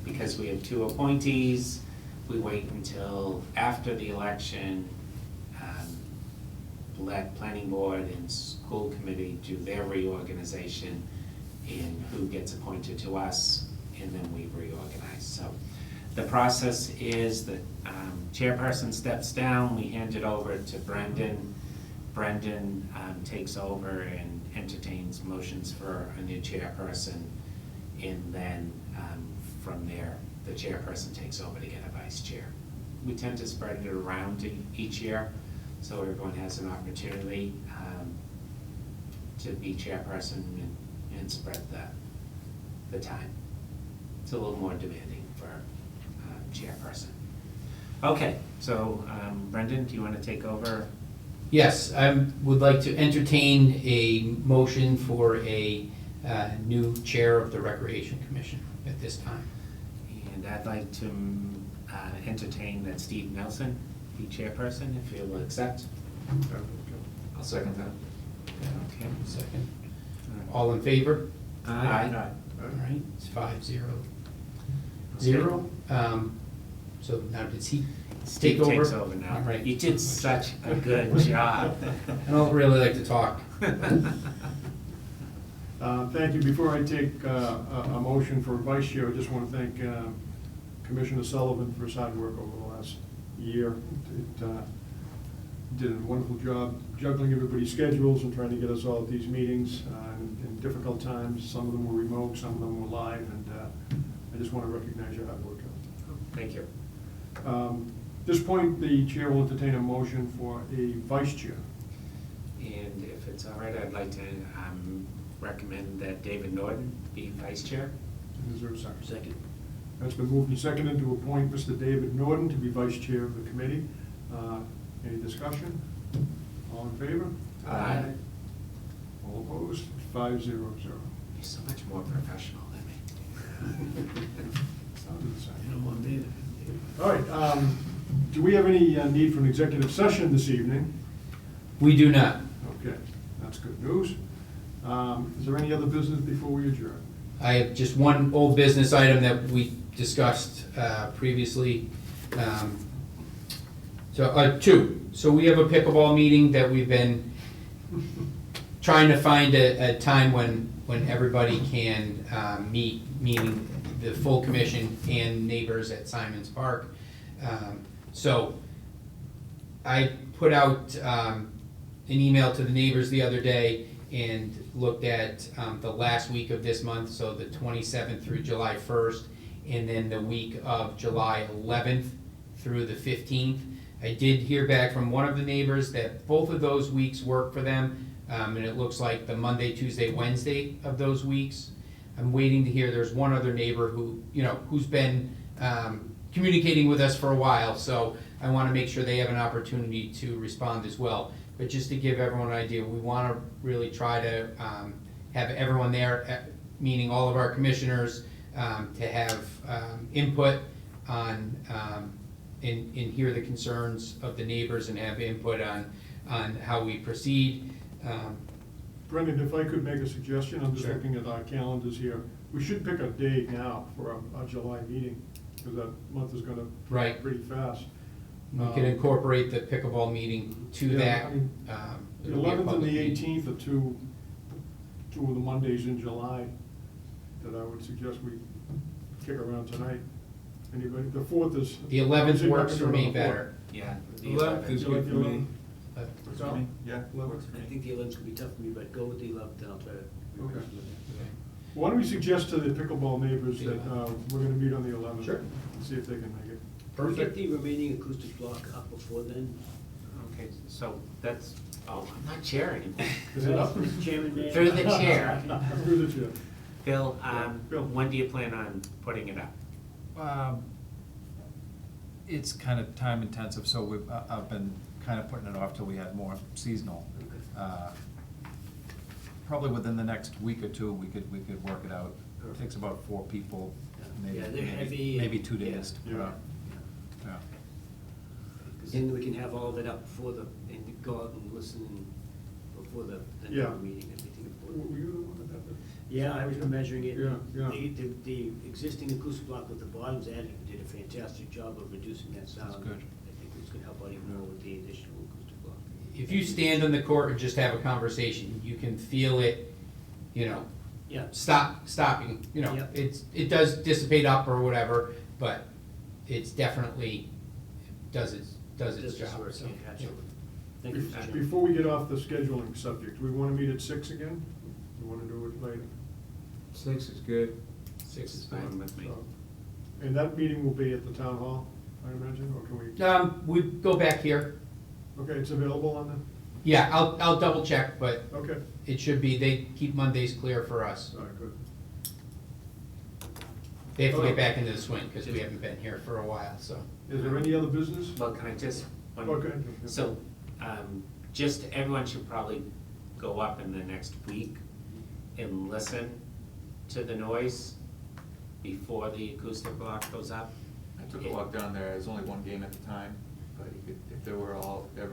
because we have two appointees. We wait until after the election, let planning board and school committee do their reorganization and who gets appointed to us, and then we reorganize. So the process is that chairperson steps down, we hand it over to Brendan. Brendan takes over and entertains motions for a new chairperson, and then from there, the chairperson takes over to get a vice chair. We tend to spread it around each year, so everyone has an opportunity to be chairperson and spread the time. It's a little more demanding for chairperson. Okay, so Brendan, do you want to take over? Yes, I would like to entertain a motion for a new chair of the Recreation Commission at this time. And I'd like to entertain that Steve Nelson be chairperson, if you'll accept. I'll second that. Okay. Second. All in favor? Aye. All right, it's 5-0. So now does he take Steve over? takes over now. All right. You did such a good job. I don't really like to talk. Thank you. Before I take a motion for vice chair, I just want to thank Commissioner Sullivan for his hard work over the last year. Did a wonderful job juggling everybody's schedules and trying to get us all at these meetings in difficult times. Some of them were remote, some of them were live, and I just want to recognize your hard work. Thank you. At this point, the chair will entertain a motion for a vice chair. And if it's all right, I'd like to recommend that David Norton be vice chair. Is there a second? Second. It's been moved and seconded to appoint Mr. David Norton to be vice chair of the committee. Any discussion? All in favor? Aye. All opposed? 5-0-0. You're so much more professional than me. Sounded the same. You don't want me to. All right, do we have any need for an executive session this evening? We do not. Okay, that's good news. Is there any other business before we adjourn? I have just one old business item that we discussed previously. Two. So we have a pickleball meeting that we've been trying to find a time when everybody can meet, meaning the full commission and neighbors at Simon's Park. So I put out an email to the neighbors the other day, and looked at the last week of this month, so the 27th through July 1st, and then the week of July 11th through the 15th. I did hear back from one of the neighbors that both of those weeks work for them, and it looks like the Monday, Tuesday, Wednesday of those weeks. I'm waiting to hear, there's one other neighbor who, who's been communicating with us for a while, so I want to make sure they have an opportunity to respond as well. But just to give everyone an idea, we want to really try to have everyone there, meaning all of our commissioners, to have input on, and hear the concerns of the neighbors and have input on how we proceed. Brendan, if I could make a suggestion, I'm just Sure. looking at our calendars here. We should pick a date now for our July meeting, because that month is gonna Right. pretty fast. We can incorporate the pickleball meeting to Yeah, that. I mean, The It'll be a 11th and public the meeting. 18th are two of the Mondays in July that I would suggest we kick around tonight. Anybody? The 4th is. The 11th is it not works for gonna me be on the 4th? better. Yeah. the 11th is You like good the for me. 11th? Works for me, yeah, works for I me. think the 11th could be tough for me, but go with the 11th, and I'll try to. Okay. Why don't we suggest to the pickleball neighbors that we're gonna meet on the 11th? Sure. See if they can make it. Can we get the remaining acoustic block up before then? Okay, so that's, oh, I'm not chairing. Is it up? Mr. Chairman, may I? Through the chair. Through the chair. Bill, Bill. when do you plan on putting it up? It's kind of time intensive, so I've been kind of putting it off till we had more seasonal. Probably within the next week or two, we could work it out. It takes about 4 people, maybe, Yeah, they're heavy maybe and- 2 days to put Yeah. up. Yeah. Because then we can have all of it up before the, and go out and listen before the Yeah. meeting, everything Were important. you the one that did that? Yeah, I was measuring it. Yeah, yeah. The existing acoustic block with the bottoms added did a fantastic job of reducing that sound. That's good. I think it's gonna help out even more with the additional acoustic block. If you stand on the court and just have a conversation, you can feel it, Yeah. stopping, Yep. it does dissipate up or whatever, but it's definitely, does its Does its job, work, so. yeah, absolutely. Thank you, Mr. Chairman. Before we get off the scheduling subject, do we wanna meet at 6 again? We wanna do it later? 6 is good. 6 is fine with me. So, and that meeting will be at the town hall, I imagine, or can we? We go back here, Okay, it's available on the, yeah, I'll double check, but okay, it should be, they keep Mondays clear for us. all right, good. They have to get back into the swing, because we haven't been here for a while, so. Is there any other business? Well, can I just? Okay. So, just, everyone should probably go up in the next week and listen to the noise before the acoustic block goes up. I took a walk down there, there's only one game at the time, but you could, if there were all the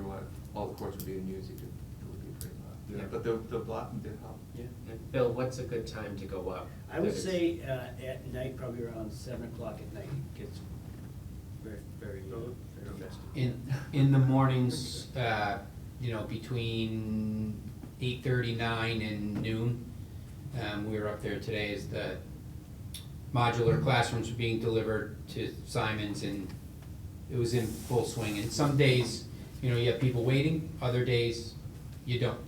courts would be in use, it would be pretty loud. Yeah. But the blocking did help. Yeah. And Bill, what's a good time to go up? I would That it's- say at night, probably around 7 o'clock at night, it gets very, very, very festive. In the mornings, between 8:39 and noon, we were up there today as the modular classrooms were being delivered to Simons, and it was in full swing. And some days, you have people waiting, other days, you don't,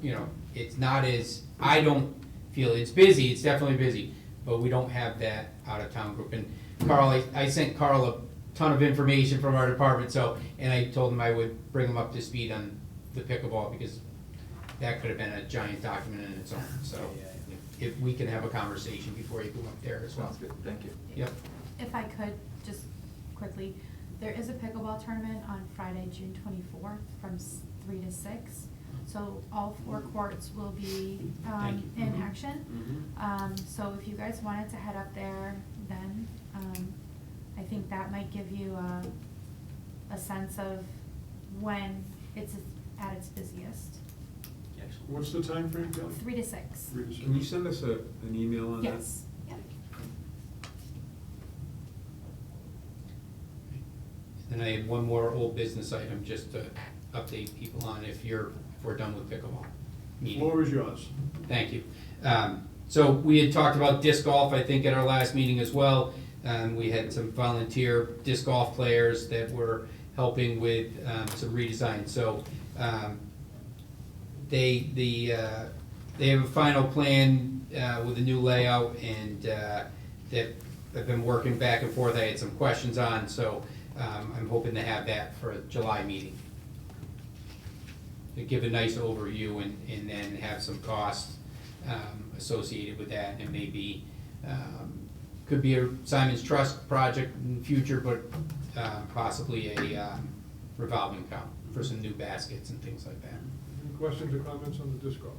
it's not as, I don't feel, it's busy, it's definitely busy, but we don't have that out-of-town group. And Carl, I sent Carl a ton of information from our department, and I told him I would bring him up to speed on the pickleball, because that could have been a giant document in its own, so if we can have a conversation before you go up there as well. Sounds good, thank you. Yep. If I could, just quickly, there is a pickleball tournament on Friday, June 24th, from 3 to 6. So all 4 courts will be Thank you. in action. So if you guys wanted to head up there, then I think that might give you a sense of when it's at its busiest. Excellent. What's the time frame, Kelly? 3 to 6. 3 to 6. Can you send us an email on that? Yes. Yep. And I have one more old business item just to update people on if we're done with pickleball. meeting. Floor is yours. Thank you. So we had talked about disc golf, I think, at our last meeting as well. We had some volunteer disc golf players that were helping with some redesign. So the They have a final plan with a new layout, and that I've been working back and forth. I had some questions on, so I'm hoping to have that for a July meeting. To give a nice overview and then have some costs associated with that, and maybe, could be a Simon's Trust project in the future, but possibly a revolving account for some new baskets and things like that. Any questions or comments on the disc golf?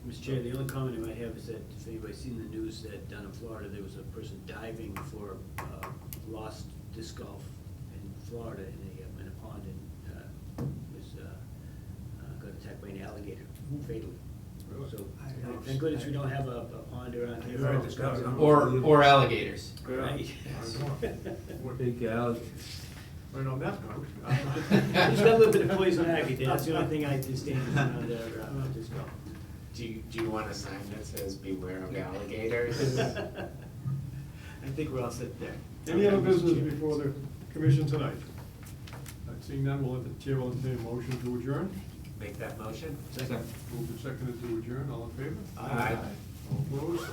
Mr. Chair, the only comment I might have is that if anybody's seen the news that down in Florida, there was a person diving for lost disc golf in Florida in a pond and was got attacked by an alligator fatally. Really? So thank goodness we don't have a pond around here. Yeah. for disc golf. Or alligators. Right. Big alligator. Right on that note. It's got a little bit of poison ivy there, that's the only thing I disdain around disc golf. Do you want a sign that says beware of alligators? I think we're all set there. Any other business before the commission tonight? Seeing none, Chair will entertain a motion to adjourn. Make that motion? Moved and seconded to adjourn, all in favor? Aye. All opposed?